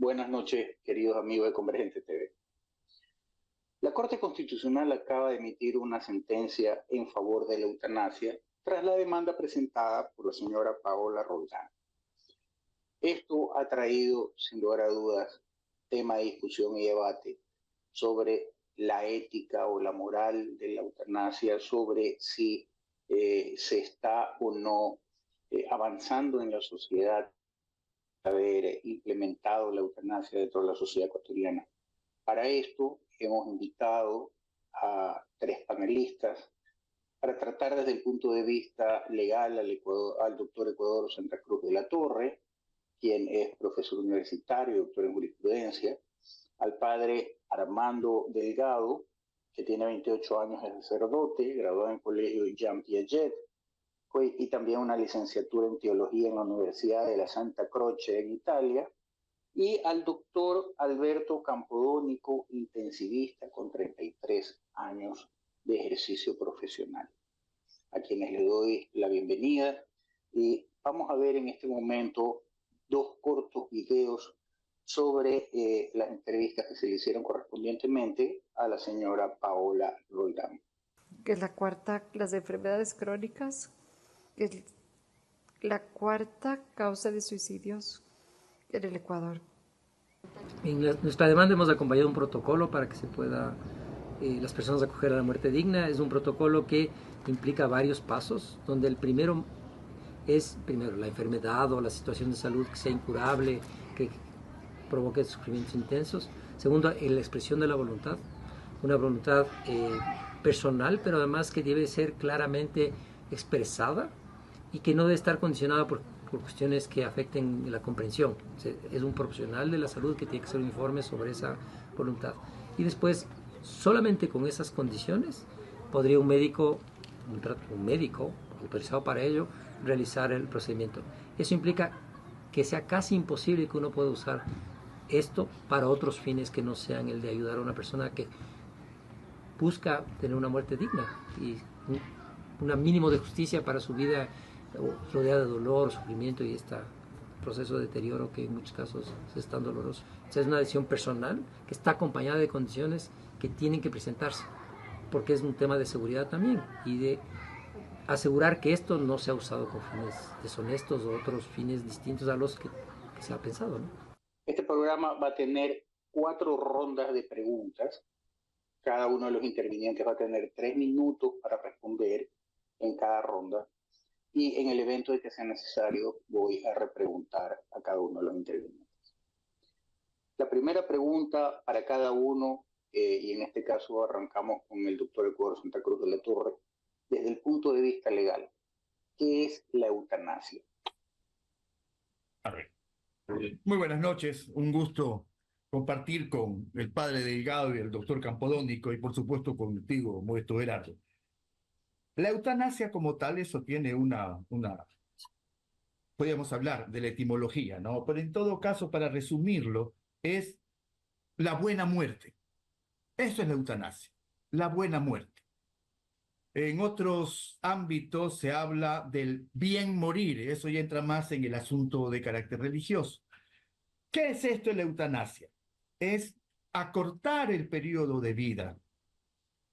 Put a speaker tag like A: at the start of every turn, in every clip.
A: Buenas noches, queridos amigos de Convergente TV. La Corte Constitucional acaba de emitir una sentencia en favor de la eutanasia tras la demanda presentada por la señora Paola Roldán. Esto ha traído, sin lugar a dudas, tema de discusión y debate sobre la ética o la moral de la eutanasia, sobre si se está o no avanzando en la sociedad haber implementado la eutanasia dentro de la sociedad ecuatoriana. Para esto hemos invitado a tres panelistas para tratar desde el punto de vista legal al doctor Ecuador Santa Cruz de la Torre, quien es profesor universitario, doctor en jurisprudencia, al padre Armando Delgado, que tiene 28 años de sacerdote, graduado en el colegio Jean Piaget, y también una licenciatura en teología en la Universidad de la Santa Croce en Italia, y al doctor Alberto Campodónico, intensivista con 33 años de ejercicio profesional, a quienes le doy la bienvenida. Y vamos a ver en este momento dos cortos videos sobre las entrevistas que se le hicieron correspondientemente a la señora Paola Roldán.
B: Que es la cuarta, las enfermedades crónicas, que es la cuarta causa de suicidios en el Ecuador.
C: En nuestra demanda hemos acompañado un protocolo para que se pueda las personas acoger a la muerte digna. Es un protocolo que implica varios pasos, donde el primero es la enfermedad o la situación de salud que sea incurable, que provoque sufrimientos intensos. Segundo, la expresión de la voluntad, una voluntad personal, pero además que debe ser claramente expresada y que no debe estar condicionada por cuestiones que afecten la comprensión. O sea, es un profesional de la salud que tiene que hacer un informe sobre esa voluntad. Y después, solamente con esas condiciones, podría un médico autorizado para ello, realizar el procedimiento. Eso implica que sea casi imposible que uno pueda usar esto para otros fines que no sean el de ayudar a una persona que busca tener una muerte digna y un mínimo de justicia para su vida rodeada de dolor, sufrimiento y este proceso de deterioro que en muchos casos es tan doloroso. O sea, es una decisión personal que está acompañada de condiciones que tienen que presentarse, porque es un tema de seguridad también y de asegurar que esto no sea usado con fines deshonestos o otros fines distintos a los que se ha pensado, ¿no?
A: Este programa va a tener 4 rondas de preguntas. Cada uno de los intervinientes va a tener 3 minutos para responder en cada ronda. Y en el evento de que sea necesario, voy a repreguntar a cada uno de los intervinientes. La primera pregunta para cada uno, y en este caso arrancamos con el doctor Ecuador Santa Cruz de la Torre, desde el punto de vista legal, ¿qué es la eutanasia?
D: A ver. Muy buenas noches, un gusto compartir con el padre Delgado y el doctor Campodónico y por supuesto contigo, Modesto Gerardo. La eutanasia como tal, eso tiene podríamos hablar de la etimología, ¿no? Pero en todo caso, para resumirlo, es la buena muerte. Eso es la eutanasia, la buena muerte. En otros ámbitos se habla del bien morir, eso ya entra más en el asunto de carácter religioso. ¿Qué es esto de la eutanasia? Es acortar el periodo de vida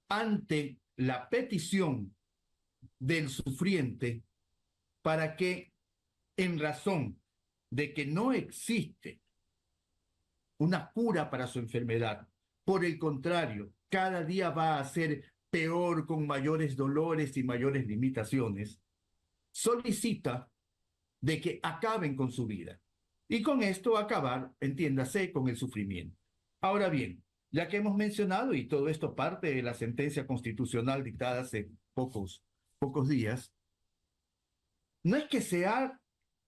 D: ante la petición del sufriente para que, en razón de que no existe una cura para su enfermedad, por el contrario, cada día va a ser peor con mayores dolores y mayores limitaciones, solicita de que acaben con su vida. Y con esto acabar, entiéndase, con el sufrimiento. Ahora bien, ya que hemos mencionado, y todo esto parte de la sentencia constitucional dictada hace pocos días, no es que se ha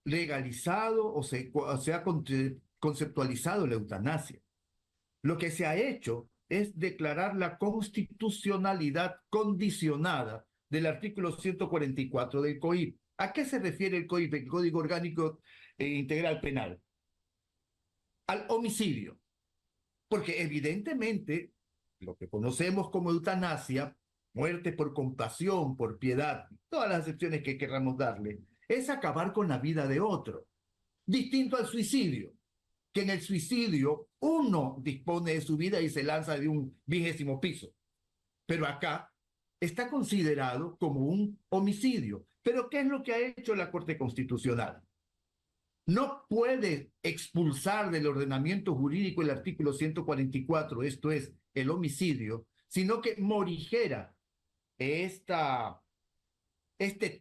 D: legalizado o se ha conceptualizado la eutanasia. Lo que se ha hecho es declarar la constitucionalidad condicionada del artículo 144 del COIP. ¿A qué se refiere el COIP, el Código Orgánico Integral Penal? Al homicidio. Porque evidentemente lo que conocemos como eutanasia, muerte por compasión, por piedad, todas las acepciones que queramos darle, es acabar con la vida de otro. Distinto al suicidio, que en el suicidio uno dispone de su vida y se lanza de un 20º piso. Pero acá está considerado como un homicidio. ¿Pero qué es lo que ha hecho la Corte Constitucional? No puede expulsar del ordenamiento jurídico el artículo 144, esto es, el homicidio, sino que morigera este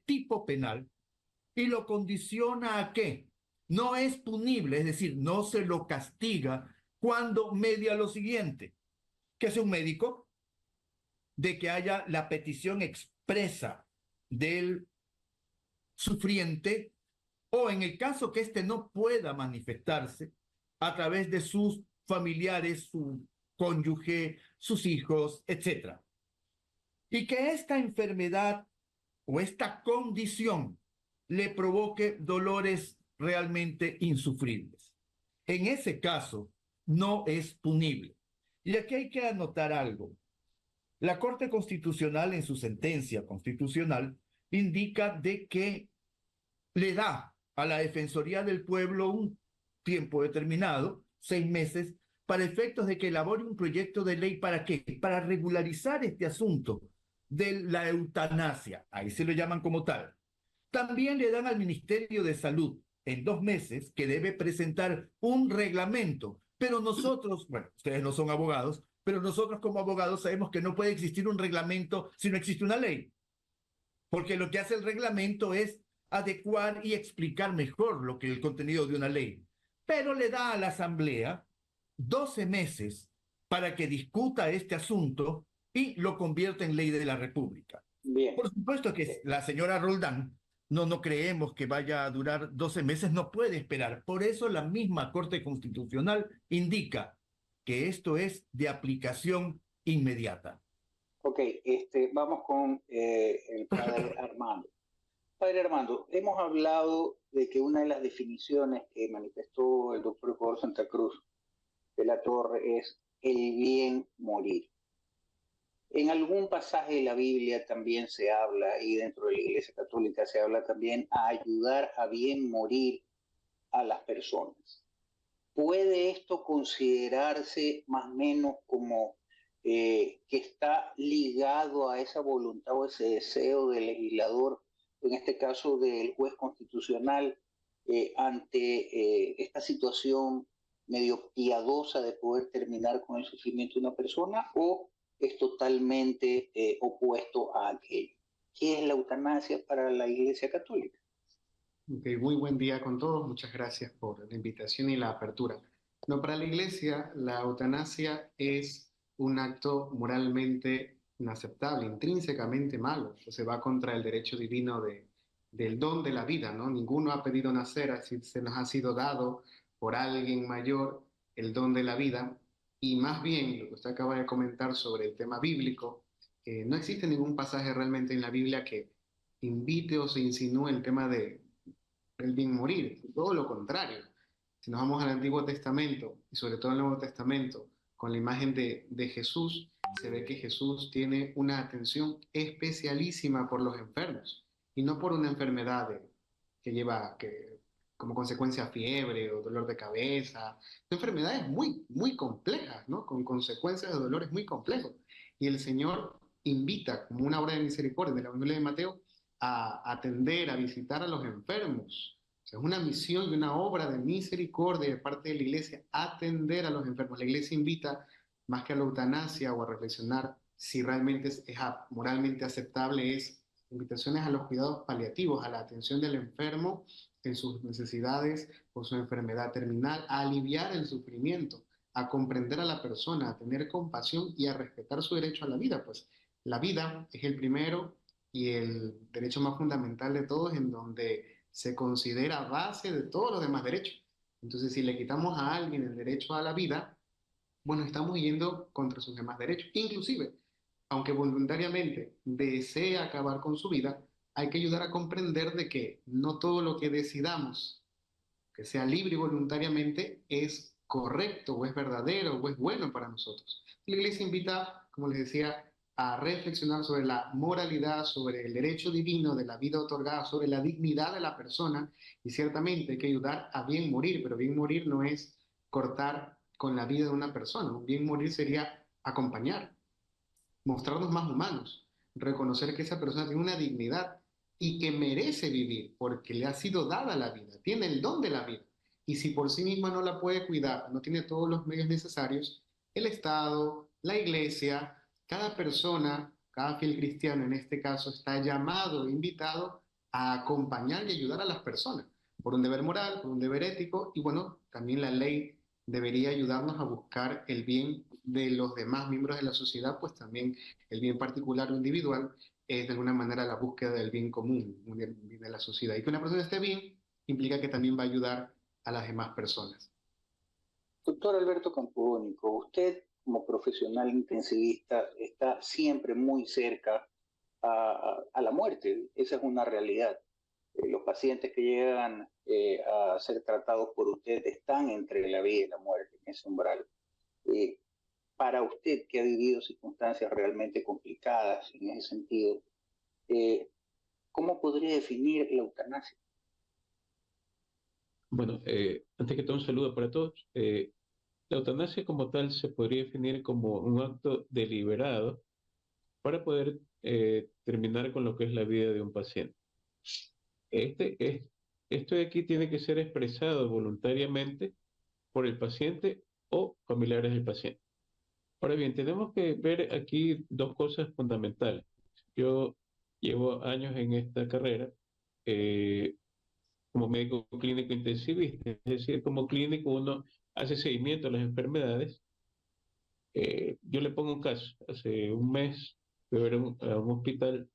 D: tipo penal y lo condiciona a que no es punible, es decir, no se lo castiga cuando media lo siguiente, que es un médico, de que haya la petición expresa del sufriente, o en el caso que éste no pueda manifestarse, a través de sus familiares, su cónyuge, sus hijos, etc. Y que esta enfermedad o esta condición le provoque dolores realmente insufribles. En ese caso, no es punible. Y aquí hay que anotar algo. La Corte Constitucional, en su sentencia constitucional, indica de que le da a la Defensoría del Pueblo un tiempo determinado, 6 meses, para efectos de que elabore un proyecto de ley. ¿Para qué? Para regularizar este asunto de la eutanasia. Ahí se lo llaman como tal. También le dan al Ministerio de Salud en 2 meses que debe presentar un reglamento. Pero nosotros, bueno, ustedes no son abogados, pero nosotros como abogados sabemos que no puede existir un reglamento si no existe una ley. Porque lo que hace el reglamento es adecuar y explicar mejor lo que el contenido de una ley. Pero le da a la Asamblea 12 meses para que discuta este asunto y lo convierta en ley de la República.
A: Bien.
D: Por supuesto que la señora Roldán no creemos que vaya a durar 12 meses, no puede esperar. Por eso la misma Corte Constitucional indica que esto es de aplicación inmediata.
A: Ok, vamos con el padre Armando. Padre Armando, hemos hablado de que una de las definiciones que manifestó el doctor Ecuador Santa Cruz de la Torre es el bien morir. En algún pasaje de la Biblia también se habla, y dentro de la Iglesia Católica se habla también, a ayudar a bien morir a las personas. ¿Puede esto considerarse más o menos como que está ligado a esa voluntad o ese deseo del legislador, en este caso del juez constitucional, ante esta situación medio piadosa de poder terminar con el sufrimiento de una persona, o es totalmente opuesto a aquello? ¿Qué es la eutanasia para la Iglesia Católica?
E: Okay, muy buen día con todos. Muchas gracias por la invitación y la apertura. No, para la Iglesia, la eutanasia es un acto moralmente inaceptable, intrínsecamente malo. Se va contra el derecho divino del don de la vida, ¿no? Ninguno ha pedido nacer, así se nos ha sido dado por alguien mayor el don de la vida. Y más bien, lo que usted acaba de comentar sobre el tema bíblico, no existe ningún pasaje realmente en la Biblia que invite o se insinúe el tema del bien morir, todo lo contrario. Si nos vamos al Antiguo Testamento y sobre todo al Nuevo Testamento, con la imagen de Jesús, se ve que Jesús tiene una atención especialísima por los enfermos y no por una enfermedad que lleva como consecuencia fiebre o dolor de cabeza, enfermedades muy complejas, ¿no? Con consecuencias de dolores muy complejos. Y el Señor invita, como una obra de misericordia del Evangelio de Mateo, a atender, a visitar a los enfermos. O sea, es una misión y una obra de misericordia de parte de la Iglesia, atender a los enfermos. La Iglesia invita, más que a la eutanasia o a reflexionar si realmente es moralmente aceptable, es invitaciones a los cuidados paliativos, a la atención del enfermo en sus necesidades o su enfermedad terminal, a aliviar el sufrimiento, a comprender a la persona, a tener compasión y a respetar su derecho a la vida. Pues la vida es el primero y el derecho más fundamental de todos, en donde se considera base de todos los demás derechos. Entonces, si le quitamos a alguien el derecho a la vida, bueno, estamos yendo contra sus demás derechos. Inclusive, aunque voluntariamente desee acabar con su vida, hay que ayudar a comprender de que no todo lo que decidamos, que sea libre y voluntariamente, es correcto o es verdadero o es bueno para nosotros. La Iglesia invita, como les decía, a reflexionar sobre la moralidad, sobre el derecho divino de la vida otorgada, sobre la dignidad de la persona, y ciertamente hay que ayudar a bien morir, pero bien morir no es cortar con la vida de una persona. Un bien morir sería acompañar, mostrarnos más humanos, reconocer que esa persona tiene una dignidad y que merece vivir porque le ha sido dada la vida, tiene el don de la vida. Y si por sí misma no la puede cuidar, no tiene todos los medios necesarios, el Estado, la iglesia, cada persona, cada fiel cristiano en este caso, está llamado, invitado a acompañar y ayudar a las personas por un deber moral, por un deber ético y bueno, también la ley debería ayudarnos a buscar el bien de los demás miembros de la sociedad, pues también el bien particular o individual es de alguna manera la búsqueda del bien común, del bien de la sociedad. Y que una persona esté bien implica que también va a ayudar a las demás personas.
A: Doctor Alberto Campodónico, usted como profesional intensivista está siempre muy cerca a la muerte, esa es una realidad. Los pacientes que llegan a ser tratados por usted están entre la vida y la muerte en ese umbral. Eh, para usted que ha vivido circunstancias realmente complicadas en ese sentido, eh, ¿cómo podría definir la eutanasia?
F: Bueno, antes que todo un saludo para todos. La eutanasia como tal se podría definir como un acto deliberado para poder terminar con lo que es la vida de un paciente. Este es, Esto de aquí tiene que ser expresado voluntariamente por el paciente o familiares del paciente. Ahora bien, tenemos que ver aquí dos cosas fundamentales. Yo llevo años en esta carrera eh, como médico clínico intensivista, es decir, como clínico uno hace seguimiento a las enfermedades. Yo le pongo un caso. Hace un mes fui a ver a un hospital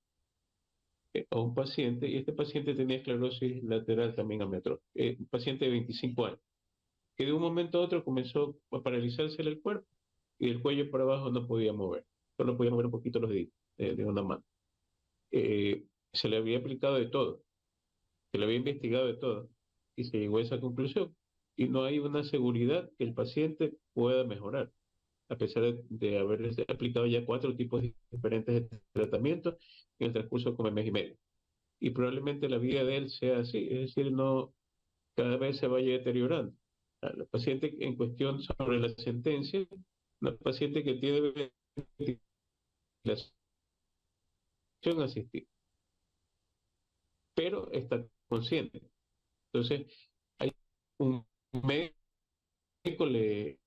F: a un paciente y este paciente tenía esclerosis lateral también amiotrófica. Un paciente de 25 años, que de un momento a otro comenzó a paralizarse el cuerpo y del cuello para abajo no podía mover. Solo podía mover un poquito los deditos de una mano. Se le había aplicado de todo, se le había investigado de todo y se llegó a esa conclusión. Y no hay una seguridad que el paciente pueda mejorar, a pesar de haber aplicado ya 4 tipos diferentes de tratamiento en el transcurso como de mes y medio. Y probablemente la vida de él sea así, es decir, no cada vez se vaya deteriorando. La paciente en cuestión sobre la sentencia, una paciente que tiene ventilación asistida, pero está consciente. Entonces, hay un médico le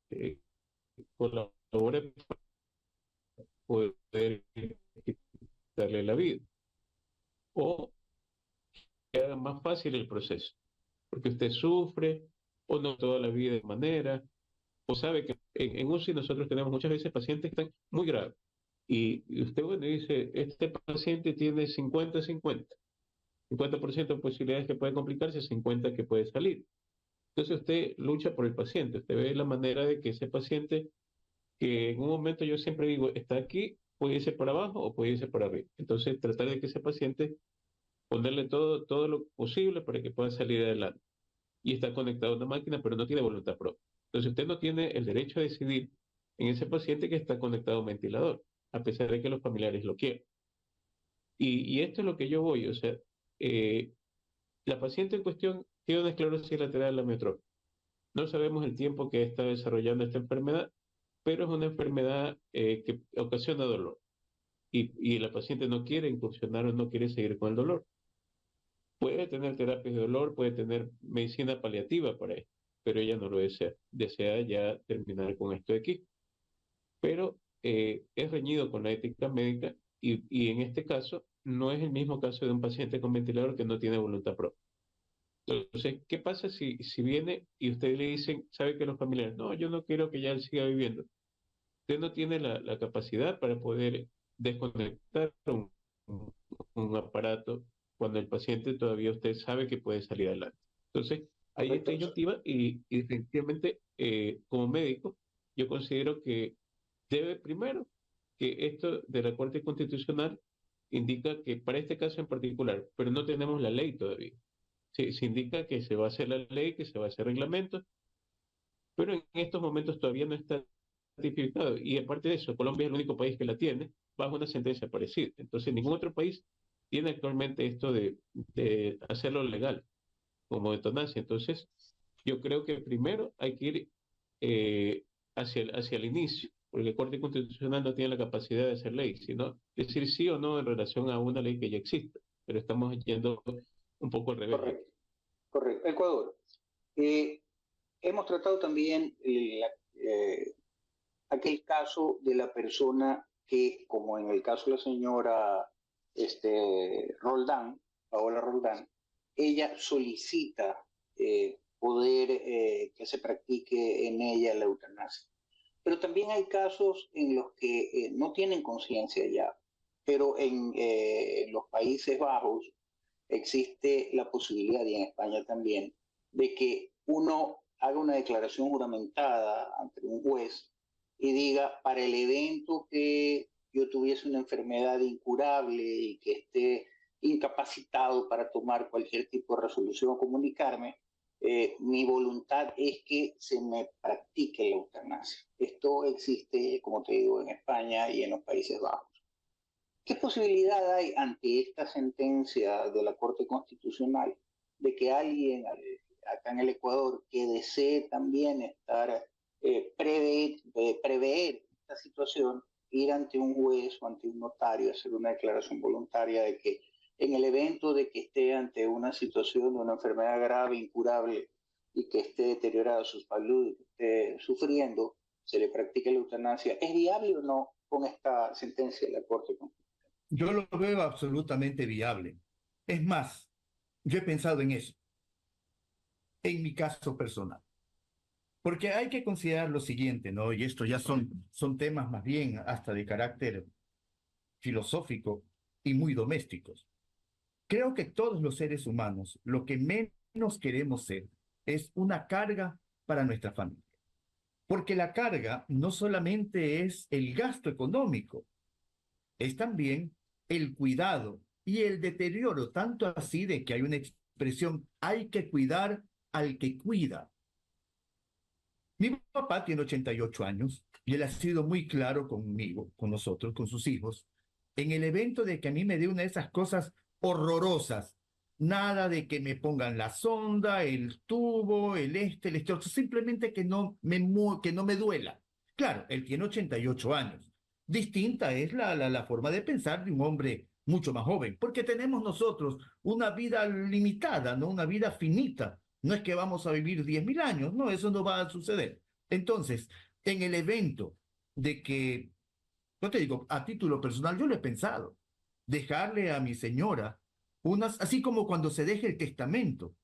F: colabora para poder quitarle la vida o que haga más fácil el proceso, porque usted sufre o no toda la vida de manera, o sabe que en UCI nosotros tenemos muchas veces pacientes que están muy graves y usted bueno dice, este paciente tiene 50% de posibilidades que puede complicarse, 50 que puede salir. Entonces usted lucha por el paciente, usted ve la manera de que ese paciente, que en un momento yo siempre digo, está aquí, puede irse para abajo o puede irse para arriba. Entonces tratar de que ese paciente, ponerle todo lo posible para que pueda salir adelante. Y está conectado a una máquina, pero no tiene voluntad propia. Entonces usted no tiene el derecho a decidir en ese paciente que está conectado a un ventilador, a pesar de que los familiares lo quieran. Y esto es lo que yo voy, o sea, eh, la paciente en cuestión tiene una esclerosis lateral amiotrófica. No sabemos el tiempo que está desarrollando esta enfermedad, pero es una enfermedad que ocasiona dolor. Y la paciente no quiere incursionar o no quiere seguir con el dolor. Puede tener terapias de dolor, puede tener medicina paliativa para esto, pero ella no lo desea. Desea ya terminar con esto de aquí. Pero es reñido con la ética médica y en este caso no es el mismo caso de un paciente con ventilador que no tiene voluntad propia. Entonces, ¿qué pasa si viene y usted le dicen, sabe que los familiares, no, yo no quiero que ya él siga viviendo? Usted no tiene la capacidad para poder desconectar un aparato cuando el paciente todavía usted sabe que puede salir adelante. Entonces, hay esta
A: Correcto.
F: disyuntiva y definitivamente como médico yo considero que debe primero que esto de la Corte Constitucional indica que para este caso en particular, pero no tenemos la ley todavía. Se indica que se va a hacer la ley, que se va a hacer reglamento, pero en estos momentos todavía no está tipificado. Y aparte de eso, Colombia es el único país que la tiene bajo una sentencia parecida. Entonces, ningún otro país tiene actualmente esto de hacerlo legal como eutanasia. Entonces, yo creo que primero hay que ir hacia el inicio, porque la Corte Constitucional no tiene la capacidad de hacer ley, sino decir sí o no en relación a una ley que ya existe, pero estamos yendo un poco al revés.
A: Correcto, correcto. Ecuador. Hemos tratado también aquel caso de la persona que, como en el caso de la señora Roldán, Paola Roldán, ella solicita poder que se practique en ella la eutanasia. Pero también hay casos en los que no tienen conciencia ya, pero en los Países Bajos existe la posibilidad, y en España también, de que uno haga una declaración juramentada ante un juez y diga, para el evento que yo tuviese una enfermedad incurable y que esté incapacitado para tomar cualquier tipo de resolución o comunicarme, mi voluntad es que se me practique la eutanasia. Esto existe, como te digo, en España y en los Países Bajos. ¿Qué posibilidad hay ante esta sentencia de la Corte Constitucional de que alguien acá en el Ecuador que desee también prever esta situación, ir ante un juez o ante un notario, hacer una declaración voluntaria de que en el evento de que esté ante una situación de una enfermedad grave, incurable, y que esté deteriorada su salud y que esté sufriendo, se le practique la eutanasia? ¿Es viable o no con esta sentencia de la Corte Constitucional?
D: Yo lo veo absolutamente viable. Es más, yo he pensado en eso, en mi caso personal. Porque hay que considerar lo siguiente, ¿no? Y esto ya son temas más bien hasta de carácter filosófico y muy domésticos. Creo que todos los seres humanos lo que menos queremos ser es una carga para nuestra familia. Porque la carga no solamente es el gasto económico, es también el cuidado y el deterioro, tanto así de que hay una expresión, hay que cuidar al que cuida. Mi papá tiene 88 años y él ha sido muy claro conmigo, con nosotros, con sus hijos, en el evento de que a mí me dé una de esas cosas horrorosas. Nada de que me pongan la sonda, el tubo, el otro, simplemente que no me duela. Claro, él tiene 88 años. Distinta es la forma de pensar de un hombre mucho más joven, porque tenemos nosotros una vida limitada, ¿no? Una vida finita. No es que vamos a vivir 10.000 años, no, eso no va a suceder. Entonces, en el evento de que, yo te digo, a título personal, yo lo he pensado, dejarle a mi señora así como cuando se deja el testamento.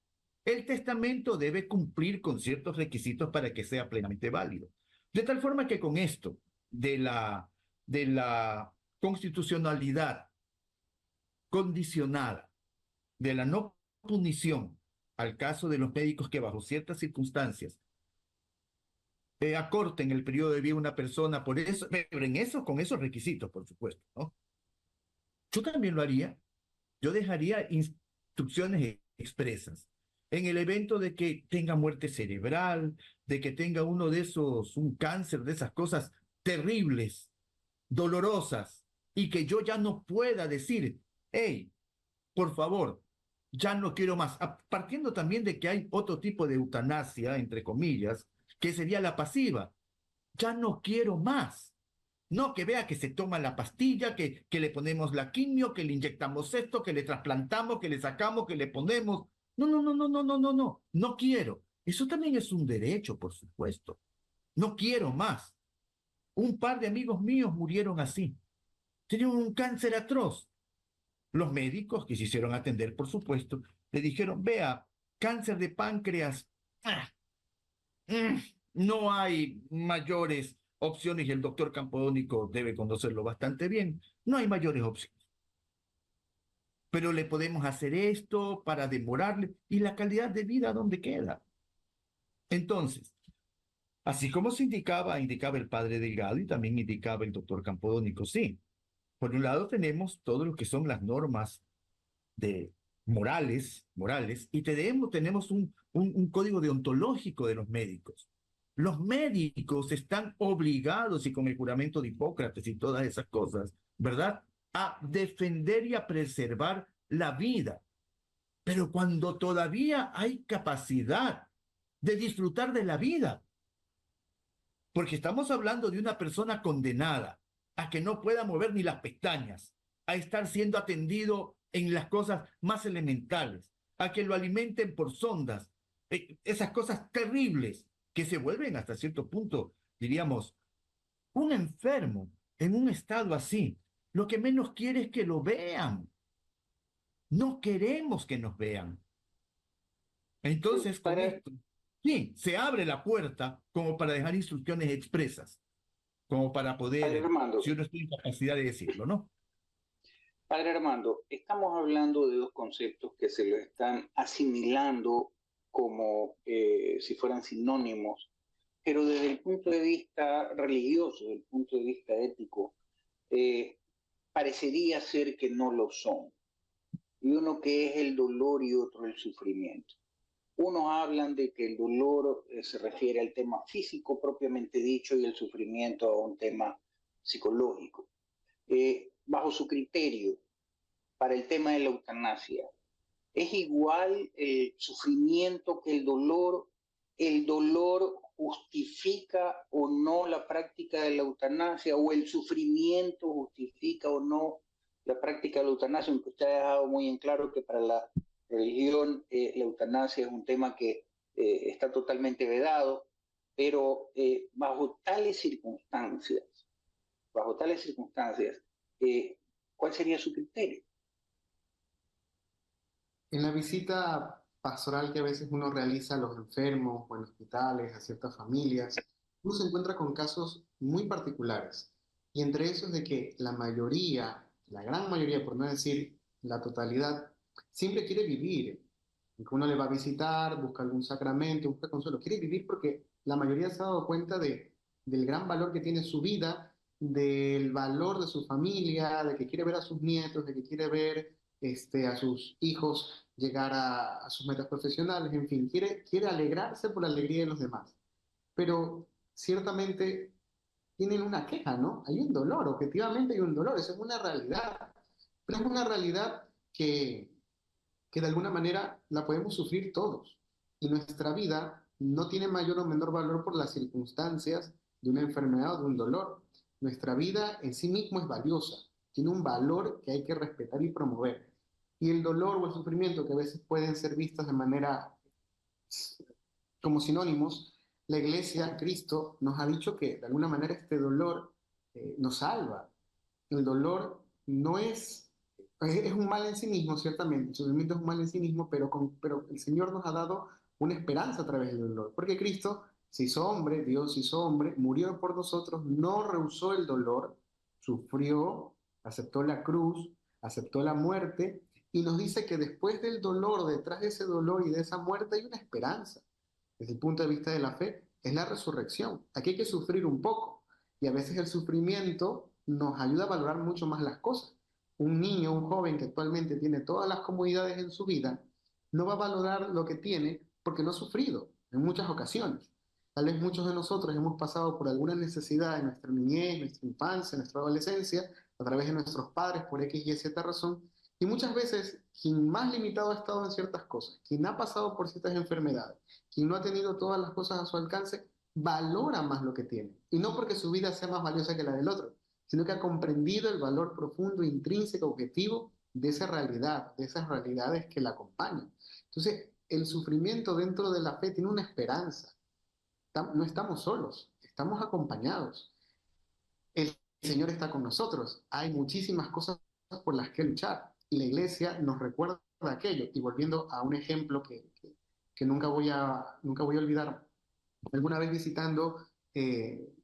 D: El testamento debe cumplir con ciertos requisitos para que sea plenamente válido. De tal forma que con esto de la constitucionalidad condicionada, de la no punición al caso de los médicos que bajo ciertas circunstancias acorten el periodo de vida de una persona por eso, pero con esos requisitos, por supuesto, ¿no? Yo también lo haría. Yo dejaría instrucciones expresas. En el evento de que tenga muerte cerebral, de que tenga uno de esos, un cáncer, de esas cosas terribles, dolorosas, y que yo ya no pueda decir, hey, por favor, ya no quiero más. Partiendo también de que hay otro tipo de eutanasia, entre comillas, que sería la pasiva. Ya no quiero más. No que vea que se toma la pastilla, que le ponemos la quimio, que le inyectamos esto, que le trasplantamos, que le sacamos, que le ponemos. No, no, no, no, no, no, no, no. No quiero. Eso también es un derecho, por supuesto. No quiero más. Un par de amigos míos murieron así. Tenían un cáncer atroz. Los médicos que se hicieron atender, por supuesto, le dijeron, vea, cáncer de páncreas, no hay mayores opciones, y el doctor Campodónico debe conocerlo bastante bien, no hay mayores opciones. Pero le podemos hacer esto para demorarle, y la calidad de vida, ¿dónde queda? Entonces, así como se indicaba el padre Delgado y también indicaba el doctor Campodónico, sí. Por un lado tenemos todo lo que son las normas de morales, y tenemos un código deontológico de los médicos. Los médicos están obligados, y con el juramento de Hipócrates y todas esas cosas, ¿verdad?, a defender y a preservar la vida. Pero cuando todavía hay capacidad de disfrutar de la vida, Porque estamos hablando de una persona condenada a que no pueda mover ni las pestañas, a estar siendo atendido en las cosas más elementales, a que lo alimenten por sondas, esas cosas terribles que se vuelven hasta cierto punto, diríamos, un enfermo en un estado así. Lo que menos quiere es que lo vean. No queremos que nos vean. Entonces, con
A: Para,
D: esto, sí, se abre la puerta como para dejar instrucciones expresas, como para
A: Padre
D: poder,
A: Armando,
D: si uno está en capacidad de decirlo, ¿no?
A: Padre Armando, estamos hablando de dos conceptos que se los están asimilando como si fueran sinónimos, pero desde el punto de vista religioso, desde el punto de vista ético, eh, parecería ser que no lo son. Y uno que es el dolor y otro el sufrimiento. Unos hablan de que el dolor se refiere al tema físico propiamente dicho y el sufrimiento a un tema psicológico. Bajo su criterio, para el tema de la eutanasia, ¿es igual el sufrimiento que el dolor justifica o no la práctica de la eutanasia o el sufrimiento justifica o no la práctica de la eutanasia? Aunque usted ha dejado muy en claro que para la religión la eutanasia es un tema que está totalmente vedado, pero bajo tales circunstancias, ¿cuál sería su criterio?
E: En la visita pastoral que a veces uno realiza a los enfermos o en hospitales, a ciertas familias, uno se encuentra con casos muy particulares. Y entre esos de que la mayoría, la gran mayoría, por no decir la totalidad, siempre quiere vivir. Que uno le va a visitar, busca algún sacramento, busca consuelo. Quiere vivir porque la mayoría se ha dado cuenta del gran valor que tiene su vida, del valor de su familia, de que quiere ver a sus nietos, de que quiere ver a sus hijos llegar a sus metas profesionales, en fin, quiere alegrarse por la alegría de los demás. Pero ciertamente tienen una queja, ¿no? Hay un dolor, objetivamente hay un dolor, eso es una realidad, pero es una realidad que de alguna manera la podemos sufrir todos. Y nuestra vida no tiene mayor o menor valor por las circunstancias de una enfermedad o de un dolor. Nuestra vida en sí mismo es valiosa, tiene un valor que hay que respetar y promover. Y el dolor o el sufrimiento, que a veces pueden ser vistos de manera como sinónimos, la Iglesia, Cristo, nos ha dicho que de alguna manera este dolor nos salva. El dolor no es un mal en sí mismo, ciertamente, el sufrimiento es un mal en sí mismo, pero el Señor nos ha dado una esperanza a través del dolor, porque Cristo se hizo hombre, Dios se hizo hombre, murió por nosotros, no rehusó el dolor, sufrió, aceptó la cruz, aceptó la muerte, y nos dice que después del dolor, detrás de ese dolor y de esa muerte hay una esperanza. Desde el punto de vista de la fe, es la resurrección. Aquí hay que sufrir un poco, y a veces el sufrimiento nos ayuda a valorar mucho más las cosas. Un niño, un joven que actualmente tiene todas las comodidades en su vida, no va a valorar lo que tiene porque no ha sufrido en muchas ocasiones. Tal vez muchos de nosotros hemos pasado por alguna necesidad en nuestra niñez, nuestra infancia, nuestra adolescencia, a través de nuestros padres por X y Z razón, y muchas veces quien más limitado ha estado en ciertas cosas, quien ha pasado por ciertas enfermedades, quien no ha tenido todas las cosas a su alcance, valora más lo que tiene. Y no porque su vida sea más valiosa que la del otro, sino que ha comprendido el valor profundo, intrínseco, objetivo de esa realidad, de esas realidades que la acompañan. Entonces, el sufrimiento dentro de la fe tiene una esperanza. No estamos solos, estamos acompañados. El Señor está con nosotros. Hay muchísimas cosas por las que luchar. Y la iglesia nos recuerda aquello. Y volviendo a un ejemplo que nunca voy a olvidar, alguna vez visitando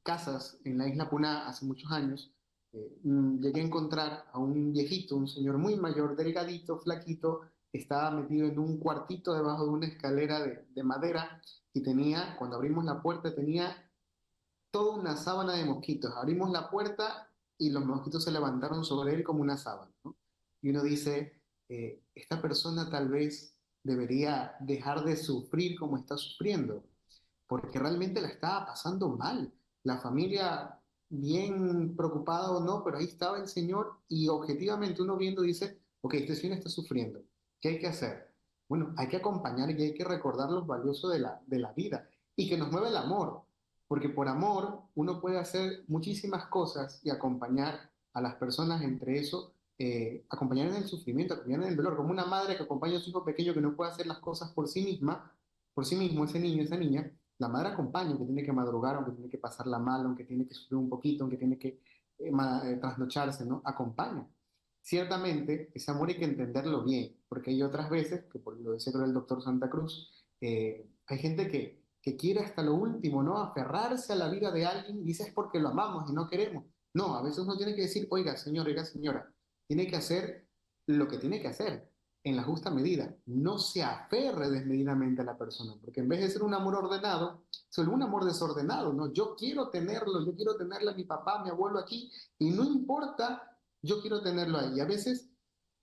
E: casas en la isla Puná hace muchos años, llegué a encontrar a un viejito, un señor muy mayor, delgadito, flaquito, estaba metido en un cuartito debajo de una escalera de madera y tenía, cuando abrimos la puerta, tenía toda una sábana de mosquitos. Abrimos la puerta y los mosquitos se levantaron sobre él como una sábana, ¿no? Y uno dice, esta persona tal vez debería dejar de sufrir como está sufriendo, porque realmente la estaba pasando mal. La familia bien preocupada o no, pero ahí estaba el Señor y objetivamente uno viendo dice, ok, este Señor está sufriendo, ¿qué hay que hacer? Bueno, hay que acompañar y hay que recordar los valiosos de la vida y que nos mueve el amor. porque por amor uno puede hacer muchísimas cosas y acompañar a las personas entre eso, acompañar en el sufrimiento, acompañar en el dolor, como una madre que acompaña a su hijo pequeño que no puede hacer las cosas por sí misma, por sí mismo, ese niño, esa niña, la madre acompaña, aunque tiene que madrugar, aunque tiene que pasarla mal, aunque tiene que sufrir un poquito, aunque tiene que trasnocharse, ¿no? Acompaña. Ciertamente, ese amor hay que entenderlo bien, porque hay otras veces, que por lo decía el doctor Santa Cruz, hay gente que quiere hasta lo último, ¿no? Aferrarse a la vida de alguien y dice es porque lo amamos y no queremos. No, a veces uno tiene que decir, oiga, señor, oiga, señora, tiene que hacer lo que tiene que hacer en la justa medida. No se aferre desmedidamente a la persona, porque en vez de ser un amor ordenado, es un amor desordenado, ¿no? Yo quiero tenerlo, yo quiero tenerle a mi papá, a mi abuelo aquí, y no importa, yo quiero tenerlo ahí. Y a veces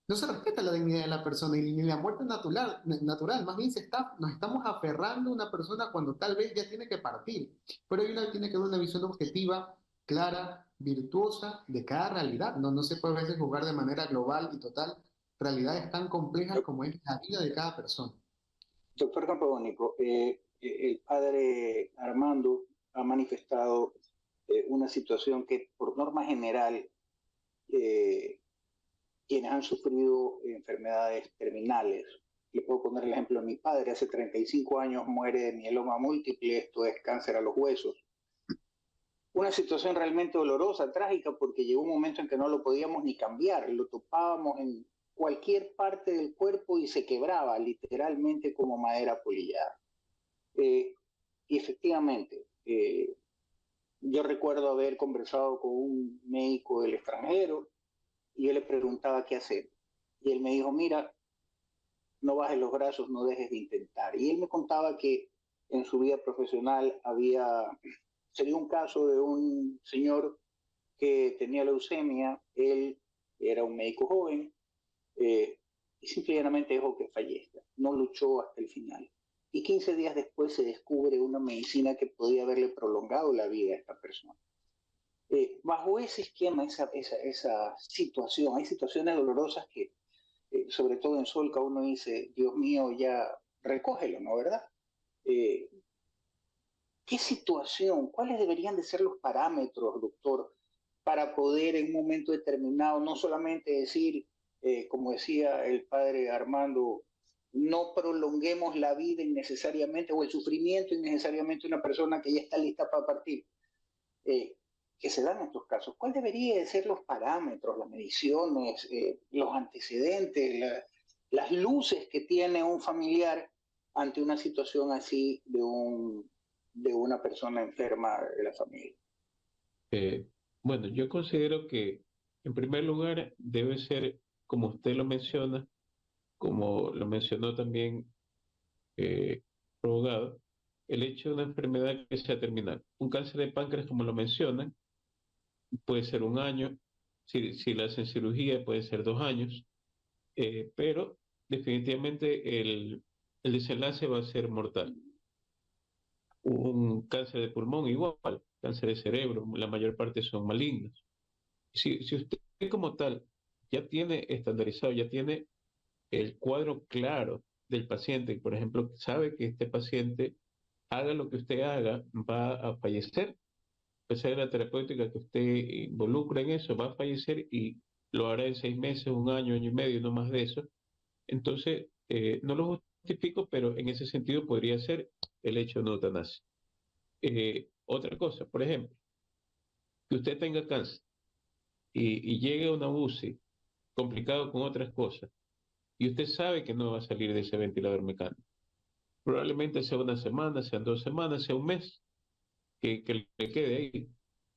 E: no se respeta la dignidad de la persona y ni la muerte natural. Más bien nos estamos aferrando a una persona cuando tal vez ya tiene que partir. Pero tiene que haber una visión objetiva, clara, virtuosa de cada realidad. No se puede a veces jugar de manera global y total realidades tan complejas como es la vida de cada persona.
A: Doctor Campodónico, el padre Armando ha manifestado una situación que por norma general eh, quienes han sufrido enfermedades terminales, le puedo poner el ejemplo de mi padre, hace 35 años muere de mieloma múltiple, esto es cáncer a los huesos. Una situación realmente dolorosa, trágica, porque llegó un momento en que no lo podíamos ni cambiar, lo topábamos en cualquier parte del cuerpo y se quebraba literalmente como madera polillada. Y efectivamente, yo recuerdo haber conversado con un médico del extranjero y yo le preguntaba qué hacer. Y él me dijo, mira, no bajes los brazos, no dejes de intentar. Y él me contaba que en su vida profesional se dio un caso de un señor que tenía leucemia, él era un médico joven, y simplemente dejó que fallezca, no luchó hasta el final. Y 15 días después se descubre una medicina que podía haberle prolongado la vida a esta persona. Bajo ese esquema, esa situación, hay situaciones dolorosas que, sobre todo en Solca, uno dice, Dios mío, ya recógelo, ¿no? ¿Verdad? Eh, ¿Qué situación, cuáles deberían de ser los parámetros, doctor, para poder en un momento determinado no solamente decir, como decía el padre Armando, no prolonguemos la vida innecesariamente o el sufrimiento innecesariamente de una persona que ya está lista para partir, eh, que se dan en estos casos? ¿Cuál debería de ser los parámetros, las mediciones, los antecedentes, las luces que tiene un familiar ante una situación así de una persona enferma de la familia?
F: Eh, bueno, yo considero que en primer lugar debe ser, como usted lo menciona, como lo mencionó también abogado, el hecho de una enfermedad que sea terminal. Un cáncer de páncreas, como lo mencionan, puede ser un año, si le hacen cirugía puede ser 2 años, pero definitivamente el desenlace va a ser mortal. Un cáncer de pulmón igual, cáncer de cerebro, la mayor parte son malignos. Si usted como tal ya tiene estandarizado, ya tiene el cuadro claro del paciente, por ejemplo, sabe que este paciente, haga lo que usted haga, va a fallecer, a pesar de la terapéutica que usted involucra en eso, va a fallecer y lo hará en 6 meses, un año, año y medio, no más de eso. Entonces, no lo justifico, pero en ese sentido podría ser el hecho de una eutanasia. Otra cosa, por ejemplo, que usted tenga cáncer y llegue a una UCI complicado con otras cosas, y usted sabe que no va a salir de ese ventilador mecánico. Probablemente sea una semana, sean 2 semanas, sea un mes que le quede ahí,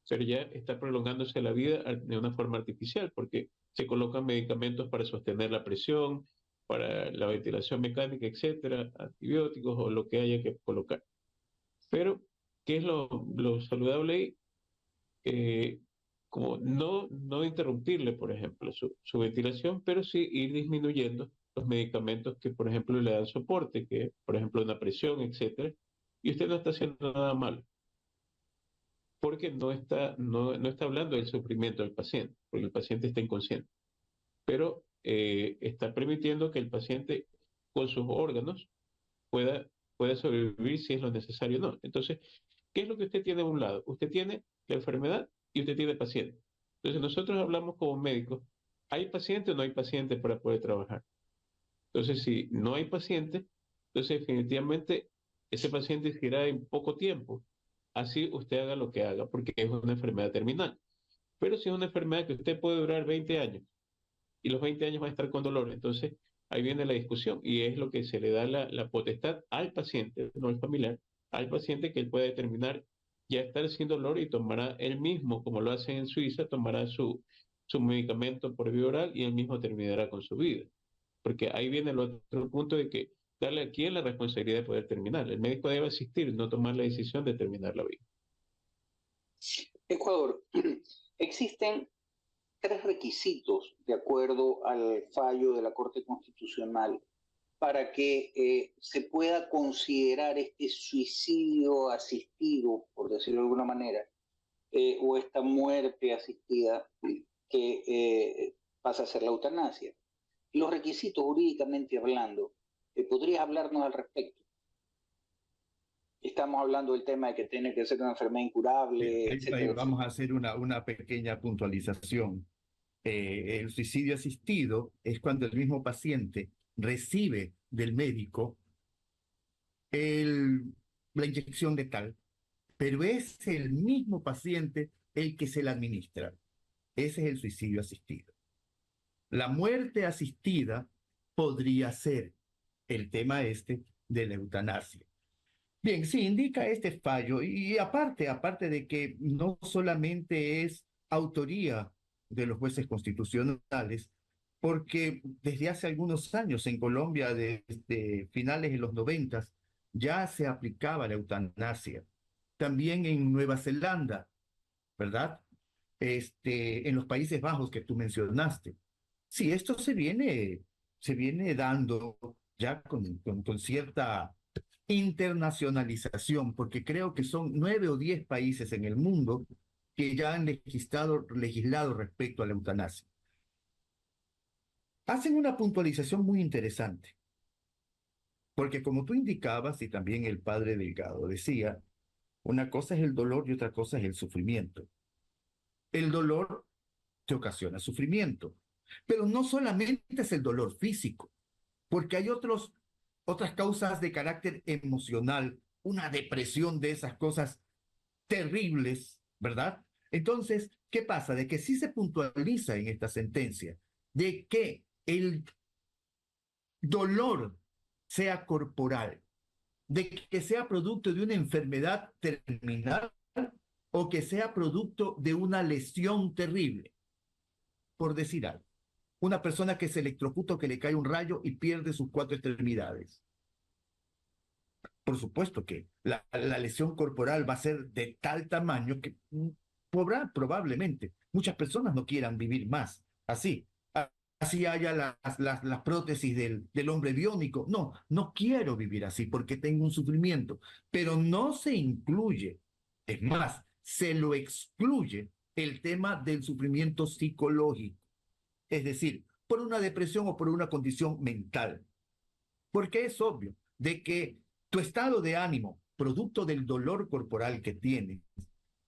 F: pero ya está prolongándose la vida de una forma artificial, porque se colocan medicamentos para sostener la presión, para la ventilación mecánica, etcétera, antibióticos o lo que haya que colocar. Pero, ¿qué es lo saludable ahí? Como no interrumpirle, por ejemplo, su ventilación, pero sí ir disminuyendo los medicamentos que, por ejemplo, le dan soporte, que, por ejemplo, una presión, etcétera, y usted no está haciendo nada malo, porque no está hablando del sufrimiento del paciente, porque el paciente está inconsciente, pero está permitiendo que el paciente, con sus órganos, pueda sobrevivir si es lo necesario o no. Entonces, ¿Qué es lo que usted tiene a un lado? Usted tiene la enfermedad y usted tiene paciente. Entonces nosotros hablamos como médicos, ¿hay paciente o no hay paciente para poder trabajar? Entonces, si no hay paciente, entonces definitivamente ese paciente se irá en poco tiempo. Así usted haga lo que haga, porque es una enfermedad terminal. Pero si es una enfermedad que usted puede durar 20 años y los 20 años va a estar con dolor, entonces ahí viene la discusión y es lo que se le da la potestad al paciente, no al familiar, al paciente que él pueda determinar ya estar sin dolor y tomará él mismo, como lo hacen en Suiza, tomará su medicamento por vía oral y él mismo terminará con su vida. Porque ahí viene el otro punto de que darle a quién la responsabilidad de poder terminar. El médico debe asistir, no tomar la decisión de terminar la vida.
A: Ecuador, existen tres requisitos de acuerdo al fallo de la Corte Constitucional para que se pueda considerar este suicidio asistido, por decirlo de alguna manera, o esta muerte asistida que pasa a ser la eutanasia. Los requisitos jurídicamente hablando, ¿podrías hablarnos al respecto? Estamos hablando del tema de que tiene que ser una enfermedad incurable,
D: Ahí
A: etcétera,
D: vamos a
A: etcétera.
D: hacer una pequeña puntualización. El suicidio asistido es cuando el mismo paciente recibe del médico la inyección letal, pero es el mismo paciente el que se la administra. Ese es el suicidio asistido. La muerte asistida podría ser el tema este de la eutanasia. Bien, sí, indica este fallo y aparte de que no solamente es autoría de los jueces constitucionales, porque desde hace algunos años en Colombia, desde finales de los 90, ya se aplicaba la eutanasia. También en Nueva Zelanda, ¿verdad? En los Países Bajos que tú mencionaste. Sí, esto se viene dando ya con cierta internacionalización, porque creo que son 9 o 10 países en el mundo que ya han legislado respecto a la eutanasia. Hacen una puntualización muy interesante, porque como tú indicabas, y también el padre Delgado decía, una cosa es el dolor y otra cosa es el sufrimiento. El dolor te ocasiona sufrimiento, pero no solamente es el dolor físico, porque hay otras causas de carácter emocional, una depresión de esas cosas terribles, ¿verdad? Entonces, ¿qué pasa? De que sí se puntualiza en esta sentencia de que el dolor sea corporal, de que sea producto de una enfermedad terminal o que sea producto de una lesión terrible, por decir algo. Una persona que se electrocuta o que le cae un rayo y pierde sus 4 extremidades. Por supuesto que la lesión corporal va a ser de tal tamaño que probablemente muchas personas no quieran vivir más así. Así haya las prótesis del hombre biónico. No, no quiero vivir así porque tengo un sufrimiento. Pero no se incluye, es más, se lo excluye el tema del sufrimiento psicológico. Es decir, por una depresión o por una condición mental. Porque es obvio de que tu estado de ánimo, producto del dolor corporal que tienes,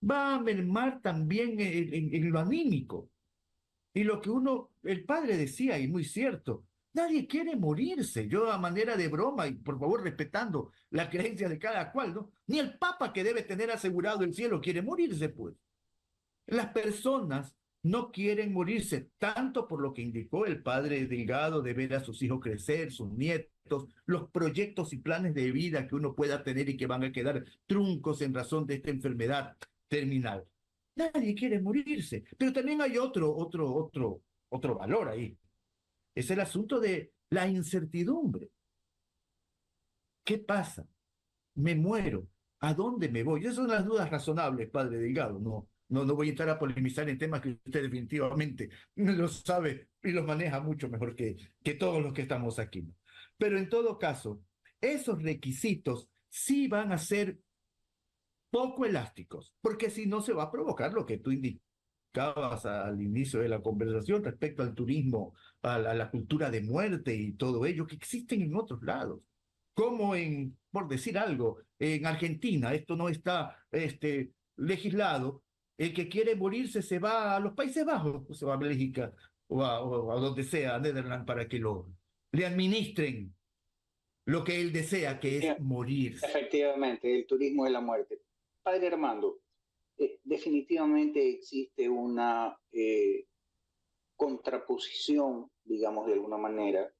D: va a mermar también en lo anímico. Y lo que el padre decía, y muy cierto, nadie quiere morirse. Yo a manera de broma, y por favor respetando la creencia de cada cual, ¿no? Ni el papa que debe tener asegurado el cielo quiere morirse, pues. Las personas no quieren morirse, tanto por lo que indicó el padre Delgado de ver a sus hijos crecer, sus nietos, los proyectos y planes de vida que uno pueda tener y que van a quedar truncos en razón de esta enfermedad terminal. Nadie quiere morirse, pero también hay otro valor ahí. Es el asunto de la incertidumbre. ¿Qué pasa? Me muero. ¿A dónde me voy? Esas son las dudas razonables, padre Delgado. No voy a entrar a polemizar en temas que usted definitivamente lo sabe y los maneja mucho mejor que todos los que estamos aquí, ¿no? Pero en todo caso, esos requisitos sí van a ser poco elásticos, porque si no se va a provocar lo que tú indicabas al inicio de la conversación respecto al turismo, a la cultura de muerte y todo ello que existen en otros lados, como por decir algo, en Argentina, esto no está legislado, el que quiere morirse se va a los Países Bajos, o se va a Bélgica o a donde sea, a Netherlands, para que le administren lo que él desea, que es morirse.
A: Efectivamente, el turismo de la muerte. Padre Armando, definitivamente existe una contraposición, digamos de alguna manera,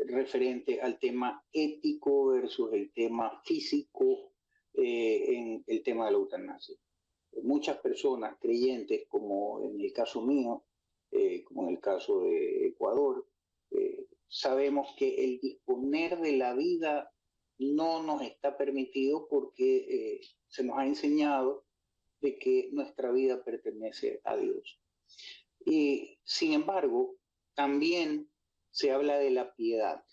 A: referente al tema ético versus el tema físico en el tema de la eutanasia. Muchas personas creyentes, como en el caso mío, como en el caso de Ecuador, sabemos que el disponer de la vida no nos está permitido porque se nos ha enseñado de que nuestra vida pertenece a Dios. Y sin embargo, también se habla de la piedad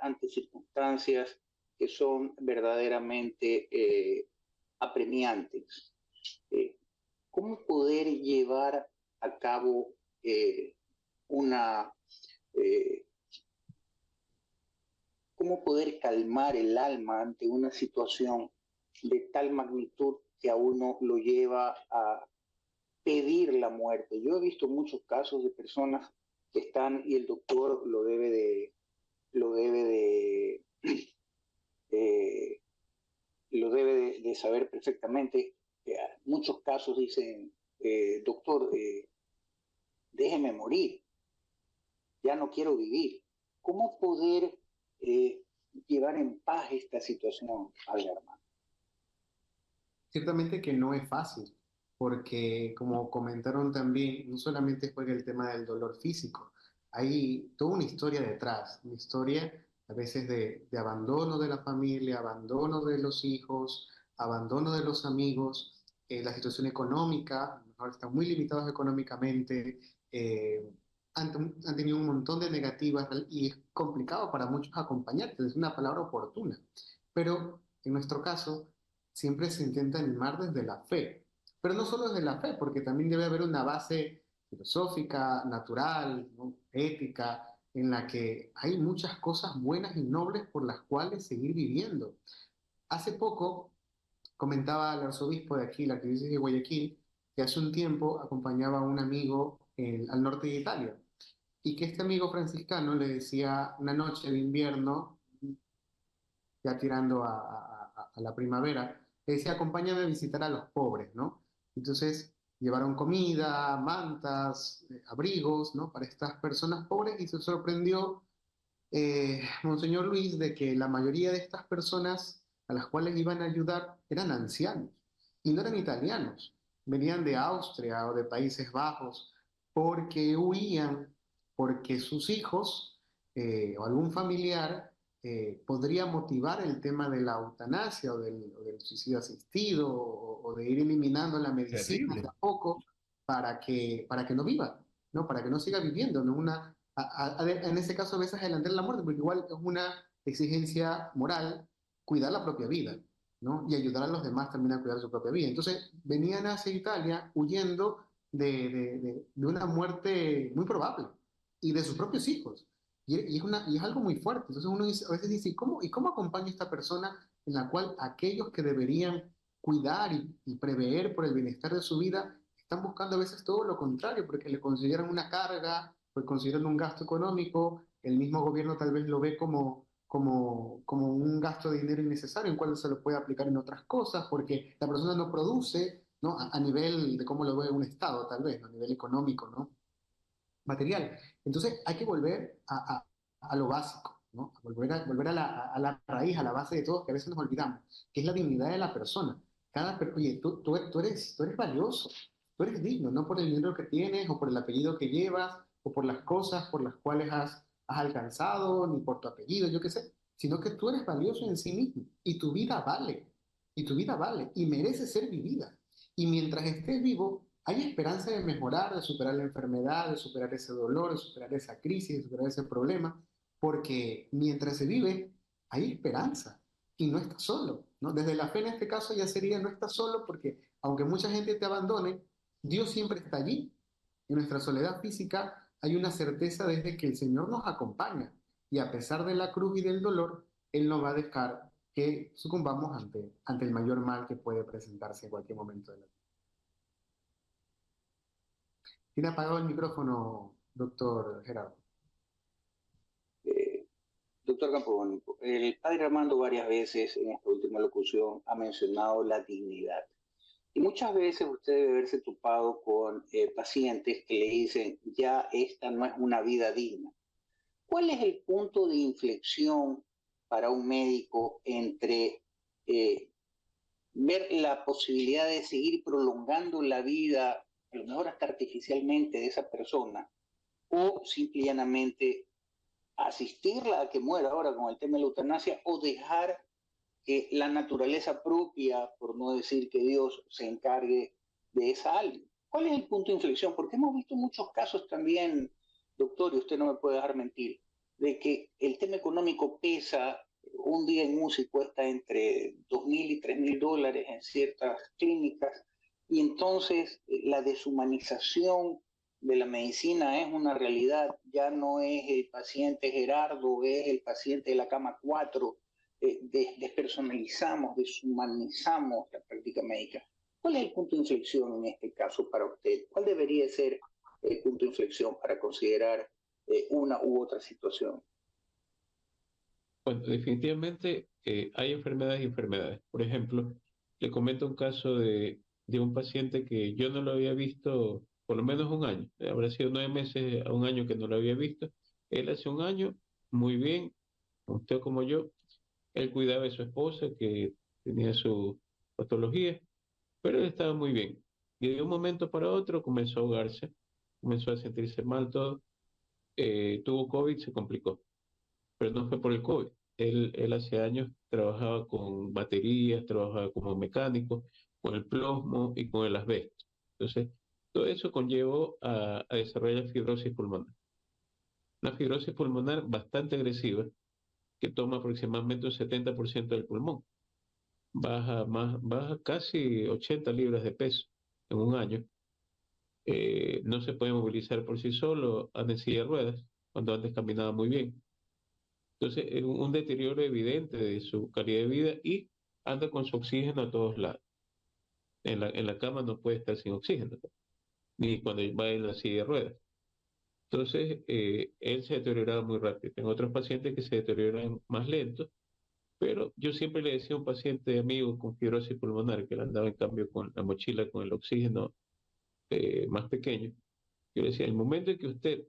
A: ante circunstancias que son verdaderamente apremiantes. ¿Cómo poder llevar a cabo cómo poder calmar el alma ante una situación de tal magnitud que a uno lo lleva a pedir la muerte? Yo he visto muchos casos de personas que están y el doctor lo debe de saber perfectamente. Muchos casos dicen, doctor, déjeme morir, ya no quiero vivir. ¿Cómo poder llevar en paz esta situación, padre Armando?
E: Ciertamente que no es fácil, porque como comentaron también, no solamente juega el tema del dolor físico, hay toda una historia detrás, una historia a veces de abandono de la familia, abandono de los hijos, abandono de los amigos, la situación económica, a lo mejor están muy limitados económicamente, han tenido un montón de negativas y es complicado para muchos acompañarte, es una palabra oportuna. Pero en nuestro caso, siempre se intenta animar desde la fe, pero no solo desde la fe, porque también debe haber una base filosófica, natural, ¿no? Ética, en la que hay muchas cosas buenas y nobles por las cuales seguir viviendo. Hace poco comentaba el arzobispo de aquí, la arquidiócesis de Guayaquil, que hace un tiempo acompañaba a un amigo al norte de Italia y que este amigo franciscano le decía una noche de invierno, ya tirando a la primavera, le decía, acompáñame a visitar a los pobres, ¿no? Entonces llevaron comida, mantas, abrigos, ¿no? Para estas personas pobres y se sorprendió Monseñor Luis de que la mayoría de estas personas a las cuales iban a ayudar eran ancianos y no eran italianos, venían de Austria o de Países Bajos porque huían, porque sus hijos o algún familiar podría motivar el tema de la eutanasia o del suicidio asistido o de ir eliminando la medicina de
D: Terrible.
E: a poco para que no viva, ¿no? Para que no siga viviendo, ¿no? En ese caso a veces adelantar la muerte, porque igual es una exigencia moral cuidar la propia vida, ¿no? Y ayudar a los demás también a cuidar su propia vida. Entonces venían hacia Italia huyendo de una muerte muy probable y de sus propios hijos. Y es algo muy fuerte. Entonces uno a veces dice, ¿y cómo acompaña a esta persona en la cual aquellos que deberían cuidar y prever por el bienestar de su vida están buscando a veces todo lo contrario, porque le consideran una carga, pues consideran un gasto económico, el mismo gobierno tal vez lo ve como un gasto de dinero innecesario, en cual se lo puede aplicar en otras cosas, porque la persona no produce, ¿no? A nivel de cómo lo ve un Estado, tal vez, ¿no? A nivel económico, ¿no? Material. Entonces hay que volver a lo básico, ¿no? A volver a la raíz, a la base de todo, que a veces nos olvidamos, que es la dignidad de la persona. Oye, tú eres valioso, tú eres digno, no por el dinero que tienes, o por el apellido que llevas, o por las cosas por las cuales has alcanzado, ni por tu apellido, yo qué sé, sino que tú eres valioso en sí mismo, y tu vida vale, y merece ser vivida. Y mientras estés vivo, hay esperanza de mejorar, de superar la enfermedad, de superar ese dolor, de superar esa crisis, de superar ese problema, porque mientras se vive, hay esperanza y no estás solo, ¿no? Desde la fe en este caso ya sería no estás solo porque aunque mucha gente te abandone, Dios siempre está allí. En nuestra soledad física hay una certeza desde que el Señor nos acompaña y a pesar de la cruz y del dolor, Él no va a dejar que sucumbamos ante el mayor mal que puede presentarse en cualquier momento de la vida. ¿Tiene apagado el micrófono, doctor Gerardo?
A: Doctor Campodónico, el padre Armando varias veces en esta última locución ha mencionado la dignidad. Y muchas veces usted debe haberse topado con pacientes que le dicen, ya esta no es una vida digna. ¿Cuál es el punto de inflexión para un médico entre ver la posibilidad de seguir prolongando la vida, a lo mejor hasta artificialmente, de esa persona, o simple y llanamente asistirla a que muera ahora con el tema de la eutanasia, o dejar que la naturaleza propia, por no decir que Dios, se encargue de esa alma? ¿Cuál es el punto de inflexión? Porque hemos visto muchos casos también, doctor, y usted no me puede dejar mentir, de que el tema económico pesa. Un día en UCI cuesta entre $2,000 y $3,000 en ciertas clínicas, y entonces la deshumanización de la medicina es una realidad. Ya no es el paciente Gerardo, es el paciente de la cama 4. Despersonalizamos, deshumanizamos la práctica médica. ¿Cuál es el punto de inflexión en este caso para usted? ¿Cuál debería ser el punto de inflexión para considerar una u otra situación?
F: Bueno, definitivamente hay enfermedades y enfermedades. Por ejemplo, le comento un caso de un paciente que yo no lo había visto por lo menos un año. Habrá sido 9 meses a un año que no lo había visto. Él hace un año, muy bien, usted como yo, él cuidaba de su esposa que tenía su patología, pero él estaba muy bien. Y de un momento para otro comenzó a ahogarse, comenzó a sentirse mal todo, tuvo COVID, se complicó, pero no fue por el COVID. Él hace años trabajaba con baterías, trabajaba como mecánico, con el plomo y con el asbesto. Entonces, todo eso conllevó a desarrollar fibrosis pulmonar. Una fibrosis pulmonar bastante agresiva que toma aproximadamente un 70% del pulmón. Baja casi 80 libras de peso en un año. No se puede movilizar por sí solo, anda en silla de ruedas, cuando antes caminaba muy bien. Entonces, un deterioro evidente de su calidad de vida y anda con su oxígeno a todos lados. En la cama no puede estar sin oxígeno, ni cuando va en la silla de ruedas. Entonces, él se deterioraba muy rápido. Tengo otros pacientes que se deterioran más lento, pero yo siempre le decía a un paciente amigo con fibrosis pulmonar, que él andaba en cambio con la mochila con el oxígeno más pequeño, yo le decía, el momento en que usted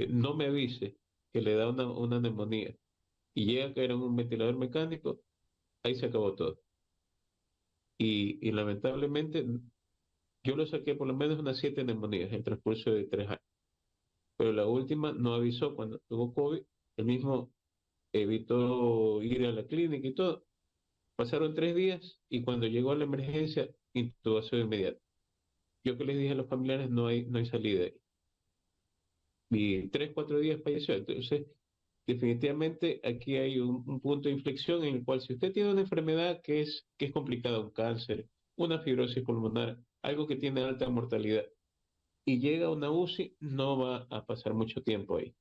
F: no me avise que le da una neumonía y llega a caer en un ventilador mecánico, ahí se acabó todo. Y lamentablemente yo lo saqué por lo menos unas 7 neumonías en el transcurso de 3 años. Pero la última no avisó cuando tuvo COVID, él mismo evitó ir a la clínica y todo. Pasaron 3 días y cuando llegó a la emergencia, intubación inmediata. Yo que les dije a los familiares, no hay salida ahí. Y 3, 4 días falleció. Entonces, definitivamente aquí hay un punto de inflexión en el cual si usted tiene una enfermedad que es complicada, un cáncer, una fibrosis pulmonar, algo que tiene alta mortalidad, y llega a una UCI, no va a pasar mucho tiempo ahí.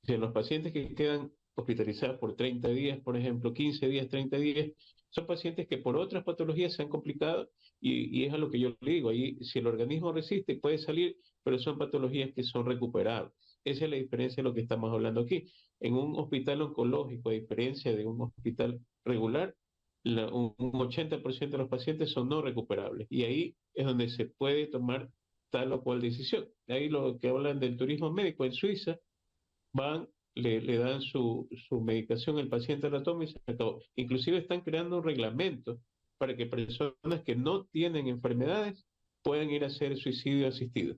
F: Si en los pacientes que quedan hospitalizados por 30 días, por ejemplo, 15 días, 30 días, son pacientes que por otras patologías se han complicado y es a lo que yo le digo, ahí si el organismo resiste puede salir, pero son patologías que son recuperables. Esa es la diferencia de lo que estamos hablando aquí. En un hospital oncológico, a diferencia de un hospital regular, un 80% de los pacientes son no recuperables y ahí es donde se puede tomar tal o cual decisión. Ahí lo que hablan del turismo médico en Suiza, van, le dan su medicación, el paciente la toma y se acabó. Inclusive están creando un reglamento para que personas que no tienen enfermedades puedan ir a hacer suicidio asistido.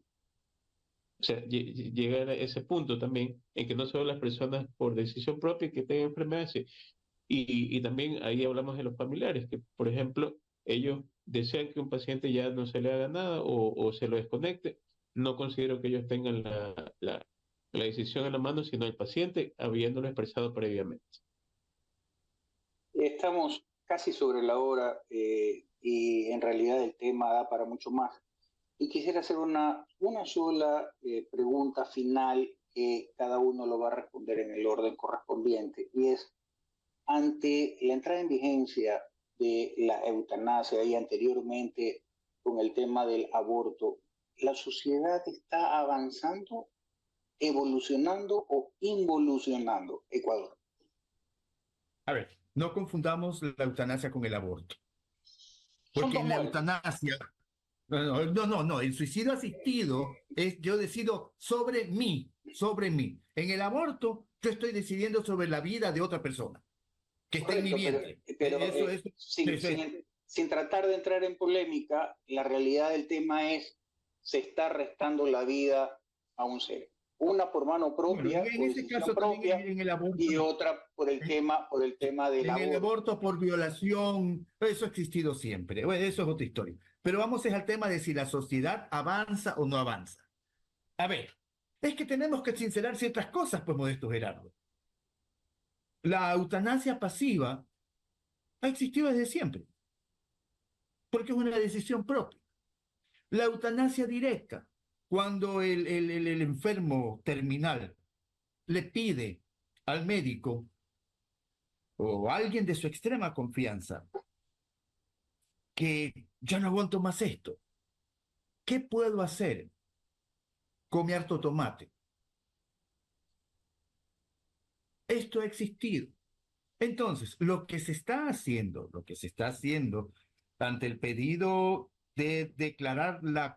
F: O sea, llegar a ese punto también en que no solo las personas por decisión propia que tengan enfermedades, y también ahí hablamos de los familiares, que por ejemplo, ellos desean que un paciente ya no se le haga nada o se lo desconecte. No considero que ellos tengan la decisión en la mano, sino el paciente habiéndolo expresado previamente.
A: Estamos casi sobre la hora y en realidad el tema da para mucho más. Y quisiera hacer una sola pregunta final que cada uno lo va a responder en el orden correspondiente. Y es, ante la entrada en vigencia de la eutanasia y anteriormente con el tema del aborto, ¿la sociedad está avanzando, evolucionando o involucionando Ecuador?
D: A ver, no confundamos la eutanasia con el aborto.
A: Son
D: Porque
A: dos
D: en la
A: muertes.
D: eutanasia, no, el suicidio asistido es yo decido sobre mí, sobre mí. En el aborto, yo estoy decidiendo sobre la vida de otra persona que está en mi
A: Correcto,
D: vientre.
A: pero
D: Eso es.
A: sin tratar de entrar en polémica, la realidad del tema es, se está restando la vida a un ser. Una por mano
D: Bueno,
A: propia,
D: en
A: por
D: ese
A: decisión
D: caso también
A: propia,
D: en el aborto,
A: y otra por el tema del
D: en el
A: aborto.
D: aborto por violación, eso ha existido siempre. Bueno, eso es otra historia. Pero vamos al tema de si la sociedad avanza o no avanza. A ver, es que tenemos que sincerar ciertas cosas, pues, Modesto Gerardo. La eutanasia pasiva ha existido desde siempre, porque es una decisión propia. La eutanasia directa, cuando el enfermo terminal le pide al médico o a alguien de su extrema confianza que ya no aguanto más esto, ¿qué puedo hacer con mi harto tomate? Esto ha existido. Entonces, lo que se está haciendo ante el pedido de declarar la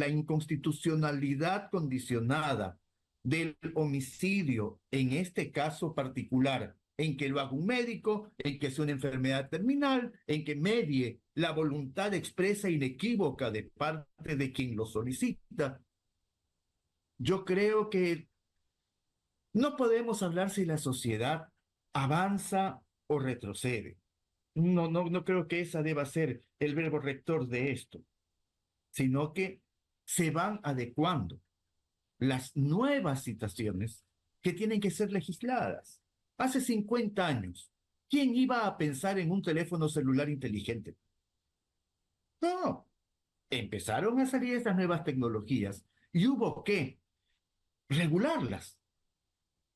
D: inconstitucionalidad condicionada del homicidio, en este caso particular, en que lo haga un médico, en que es una enfermedad terminal, en que medie la voluntad expresa e inequívoca de parte de quien lo solicita. Yo creo que no podemos hablar si la sociedad avanza o retrocede. No creo que esa deba ser el verbo rector de esto, sino que se van adecuando las nuevas situaciones que tienen que ser legisladas. Hace 50 años, ¿quién iba a pensar en un teléfono celular inteligente? No, empezaron a salir estas nuevas tecnologías y hubo que regularlas.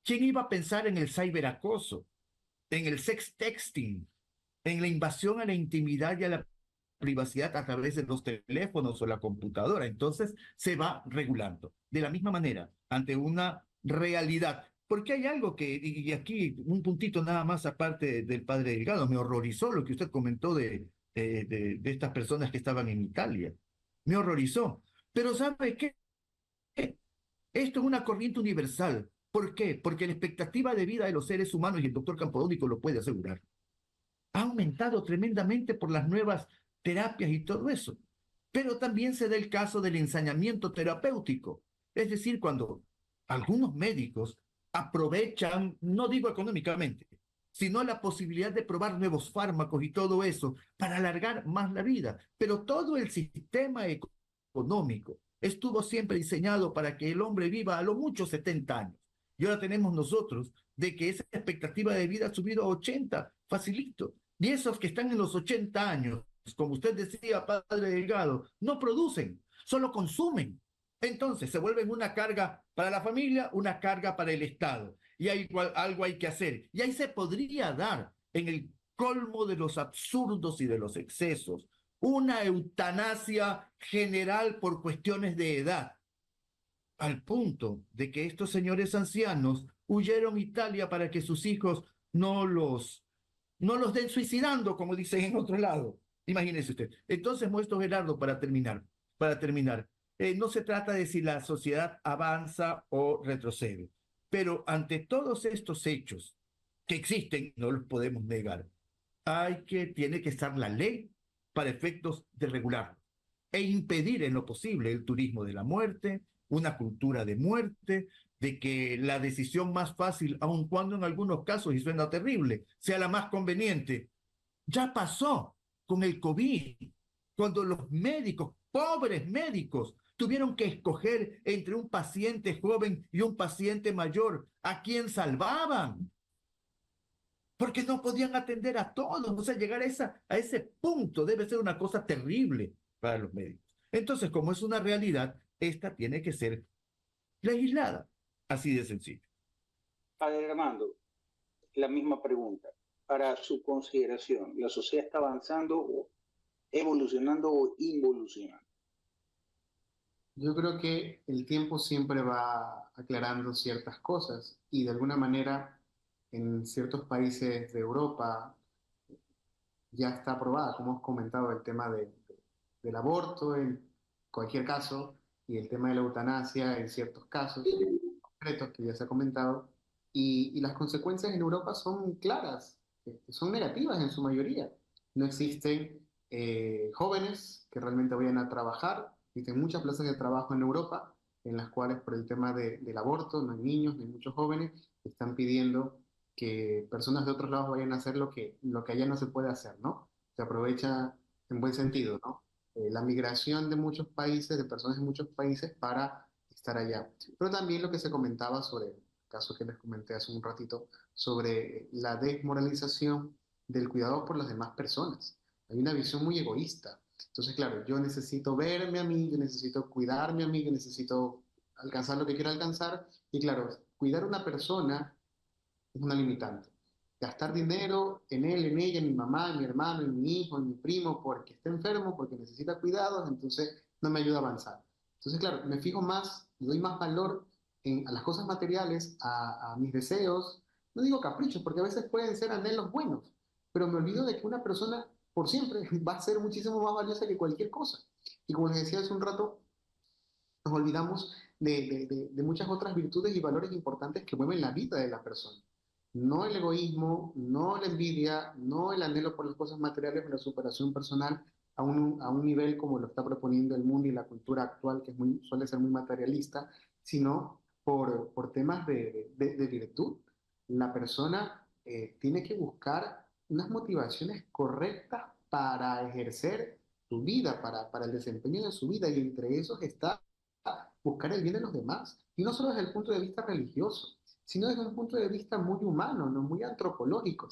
D: ¿Quién iba a pensar en el ciberacoso, en el sexting, en la invasión a la intimidad y a la privacidad a través de los teléfonos o la computadora? Entonces se va regulando. De la misma manera, ante una realidad. Porque hay algo que, y aquí un puntito nada más aparte del padre Delgado, me horrorizó lo que usted comentó de estas personas que estaban en Italia. Me horrorizó. Pero ¿sabe qué? Esto es una corriente universal. ¿Por qué? Porque la expectativa de vida de los seres humanos, y el doctor Campodónico lo puede asegurar, ha aumentado tremendamente por las nuevas terapias y todo eso. Pero también se da el caso del ensañamiento terapéutico. Es decir, cuando algunos médicos aprovechan, no digo económicamente, sino la posibilidad de probar nuevos fármacos y todo eso para alargar más la vida. Pero todo el sistema económico estuvo siempre diseñado para que el hombre viva a lo mucho 70 años. Y ahora tenemos nosotros de que esa expectativa de vida ha subido a 80, facilito. Y esos que están en los 80 años, como usted decía, padre Delgado, no producen, solo consumen. Entonces se vuelven una carga para la familia, una carga para el Estado. Y algo hay que hacer. Y ahí se podría dar, en el colmo de los absurdos y de los excesos, una eutanasia general por cuestiones de edad, al punto de que estos señores ancianos huyeron a Italia para que sus hijos no los den suicidando, como dicen en otro lado. Imagínese usted. Entonces, muestro Gerardo, para terminar, no se trata de si la sociedad avanza o retrocede, pero ante todos estos hechos que existen, no los podemos negar, tiene que estar la ley para efectos de regularlo e impedir en lo posible el turismo de la muerte, una cultura de muerte, de que la decisión más fácil, aun cuando en algunos casos, y suena terrible, sea la más conveniente. Ya pasó con el COVID, cuando los médicos, pobres médicos, tuvieron que escoger entre un paciente joven y un paciente mayor, ¿a quién salvaban? Porque no podían atender a todos. O sea, llegar a ese punto debe ser una cosa terrible para los médicos. Entonces, como es una realidad, esta tiene que ser legislada. Así de sencillo.
A: Padre Armando, la misma pregunta. Para su consideración, ¿la sociedad está avanzando, evolucionando o involucionando?
E: Yo creo que el tiempo siempre va aclarando ciertas cosas y de alguna manera en ciertos países de Europa ya está aprobada, como hemos comentado, el tema del aborto en cualquier caso y el tema de la eutanasia en ciertos casos concretos que ya se ha comentado. Y las consecuencias en Europa son claras, son negativas en su mayoría. No existen jóvenes que realmente vayan a trabajar, existen muchas plazas de trabajo en Europa en las cuales por el tema del aborto no hay niños, no hay muchos jóvenes, están pidiendo que personas de otros lados vayan a hacer lo que allá no se puede hacer, ¿no? Se aprovecha en buen sentido, ¿no? La migración de muchos países, de personas de muchos países para estar allá. Pero también lo que se comentaba sobre el caso que les comenté hace un ratito, sobre la desmoralización del cuidado por las demás personas. Hay una visión muy egoísta. Entonces, claro, yo necesito verme a mí, yo necesito cuidarme a mí, yo necesito alcanzar lo que quiero alcanzar. Y claro, cuidar a una persona es una limitante. Gastar dinero en él, en ella, en mi mamá, en mi hermano, en mi hijo, en mi primo, porque está enfermo, porque necesita cuidados, entonces no me ayuda a avanzar. Entonces, claro, me fijo más, le doy más valor a las cosas materiales, a mis deseos, no digo caprichos, porque a veces pueden ser anhelos buenos, pero me olvido de que una persona por siempre va a ser muchísimo más valiosa que cualquier cosa. Y como les decía hace un rato, nos olvidamos de muchas otras virtudes y valores importantes que mueven la vida de la persona. No el egoísmo, no la envidia, no el anhelo por las cosas materiales o la superación personal a un nivel como lo está proponiendo el mundo y la cultura actual, que suele ser muy materialista, sino por temas de virtud. La persona tiene que buscar unas motivaciones correctas para ejercer su vida, para el desempeño de su vida, y entre esos está buscar el bien de los demás. Y no solo desde el punto de vista religioso, sino desde un punto de vista muy humano, ¿no? Muy antropológico.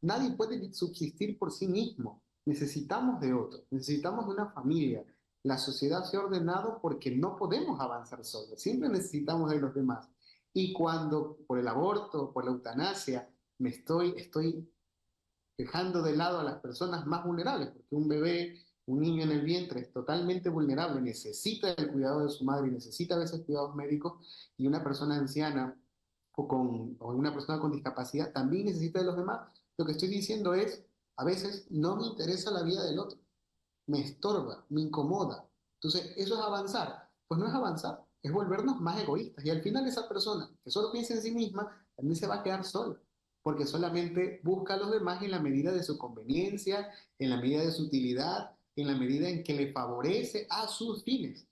E: Nadie puede subsistir por sí mismo. Necesitamos de otro, necesitamos de una familia. La sociedad se ha ordenado porque no podemos avanzar solos, siempre necesitamos de los demás. Y cuando por el aborto, por la eutanasia, estoy dejando de lado a las personas más vulnerables, porque un bebé, un niño en el vientre es totalmente vulnerable, necesita el cuidado de su madre y necesita a veces cuidados médicos, y una persona anciana o una persona con discapacidad también necesita de los demás. Lo que estoy diciendo es, a veces no me interesa la vida del otro, me estorba, me incomoda. Entonces, ¿eso es avanzar? Pues no es avanzar, es volvernos más egoístas. Y al final esa persona que solo piensa en sí misma, también se va a quedar sola, porque solamente busca a los demás en la medida de su conveniencia, en la medida de su utilidad, en la medida en que le favorece a sus fines.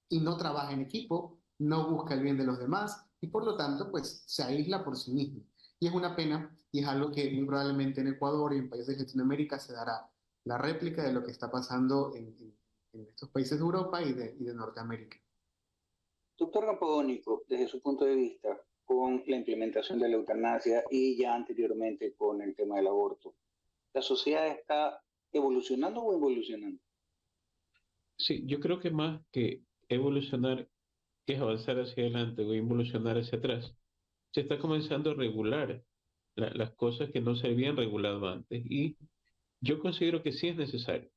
E: Y no trabaja en equipo, no busca el bien de los demás y por lo tanto, pues se aísla por sí mismo. Y es una pena y es algo que muy probablemente en Ecuador y en países de Latinoamérica se dará la réplica de lo que está pasando en estos países de Europa y de Norteamérica.
A: Doctor Campodónico, desde su punto de vista, con la implementación de la eutanasia y ya anteriormente con el tema del aborto, ¿la sociedad está evolucionando o involucionando?
F: Sí, yo creo que más que evolucionar, que es avanzar hacia adelante o involucionar hacia atrás, se está comenzando a regular las cosas que no se habían regulado antes. Y yo considero que sí es necesario.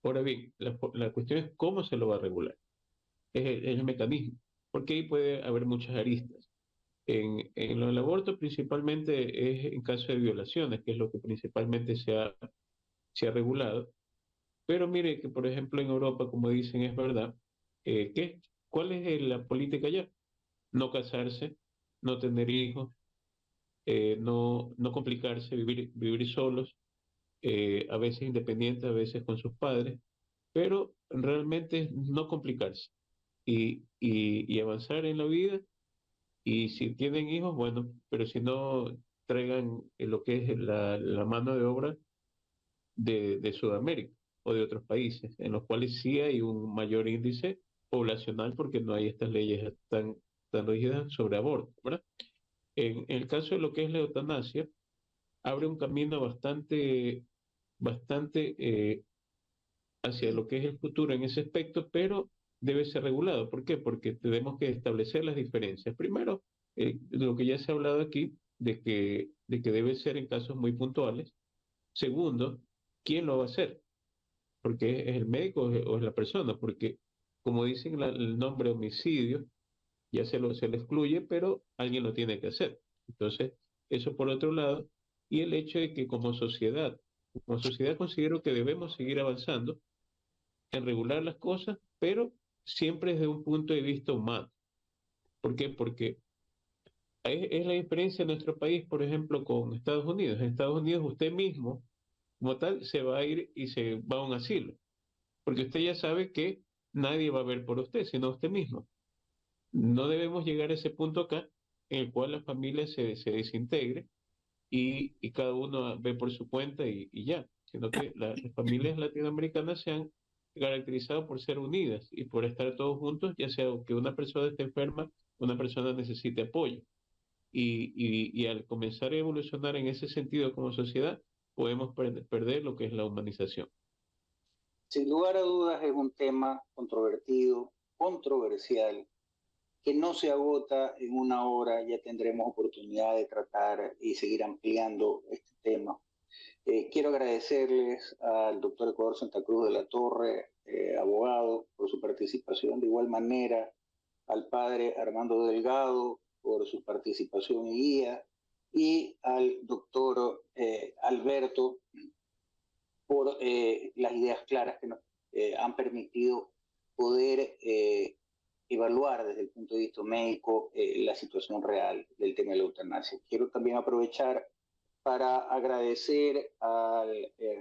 F: Ahora bien, la cuestión es cómo se lo va a regular, es el mecanismo, porque ahí puede haber muchas aristas. En lo del aborto principalmente es en caso de violaciones, que es lo que principalmente se ha regulado. Pero mire que, por ejemplo, en Europa, como dicen, es verdad, ¿qué? ¿Cuál es la política allá? No casarse, no tener hijos, no complicarse, vivir solos, a veces independientes, a veces con sus padres, pero realmente no complicarse y avanzar en la vida. Y si tienen hijos, bueno, pero si no, traigan lo que es la mano de obra de Sudamérica o de otros países, en los cuales sí hay un mayor índice poblacional porque no hay estas leyes tan rígidas sobre aborto, ¿verdad? En el caso de lo que es la eutanasia, abre un camino bastante hacia lo que es el futuro en ese aspecto, pero debe ser regulado. ¿Por qué? Porque tenemos que establecer las diferencias. Primero, lo que ya se ha hablado aquí, de que debe ser en casos muy puntuales. Segundo, ¿quién lo va a hacer? Porque es el médico o es la persona, porque como dicen el nombre homicidio, ya se le excluye, pero alguien lo tiene que hacer. Entonces, eso por otro lado, y el hecho de que como sociedad considero que debemos seguir avanzando en regular las cosas, pero siempre desde un punto de vista humano. ¿Por qué? Porque es la diferencia en nuestro país, por ejemplo, con Estados Unidos. En Estados Unidos usted mismo, como tal, se va a ir y se va a un asilo, porque usted ya sabe que nadie va a ver por usted, sino usted mismo. No debemos llegar a ese punto acá, en el cual la familia se desintegre y cada uno ve por su cuenta y ya, sino que las familias latinoamericanas se han caracterizado por ser unidas y por estar todos juntos, ya sea que una persona esté enferma, una persona necesite apoyo. Y al comenzar a evolucionar en ese sentido como sociedad, podemos perder lo que es la humanización.
A: Sin lugar a dudas es un tema controvertido, controversial, que no se agota en una hora. Ya tendremos oportunidad de tratar y seguir ampliando este tema. Quiero agradecerles al doctor Ecuador Santa Cruz de la Torre, abogado, por su participación. De igual manera, al padre Armando Delgado por su participación y guía, y al doctor Alberto por las ideas claras que nos han permitido poder evaluar desde el punto de vista médico la situación real del tema de la eutanasia. Quiero también aprovechar para agradecer a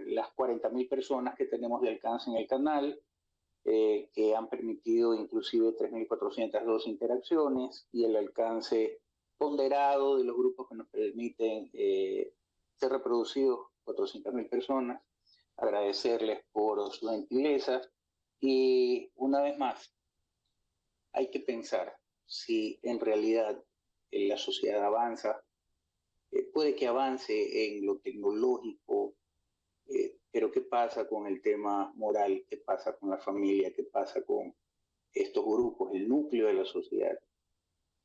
A: las 40.000 personas que tenemos de alcance en el canal, que han permitido inclusive 3.402 interacciones, y el alcance ponderado de los grupos que nos permiten ser reproducidos 400.000 personas. Agradecerles por su gentileza, y una vez más, hay que pensar si en realidad la sociedad avanza. Puede que avance en lo tecnológico, pero ¿qué pasa con el tema moral? ¿Qué pasa con la familia? ¿Qué pasa con estos grupos, el núcleo de la sociedad,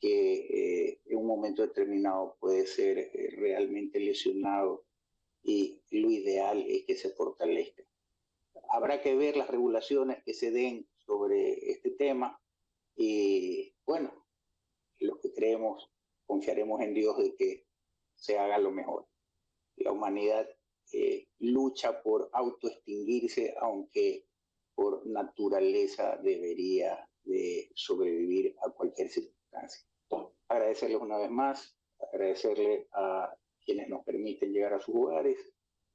A: que en un momento determinado puede ser realmente lesionado, y lo ideal es que se fortalezca? Habrá que ver las regulaciones que se den sobre este tema, y bueno, los que creemos, confiaremos en Dios de que se haga lo mejor. La humanidad lucha por autoextinguirse, aunque por naturaleza debería de sobrevivir a cualquier circunstancia. Agradecerles una vez más, agradecerle a quienes nos permiten llegar a sus hogares,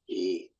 A: y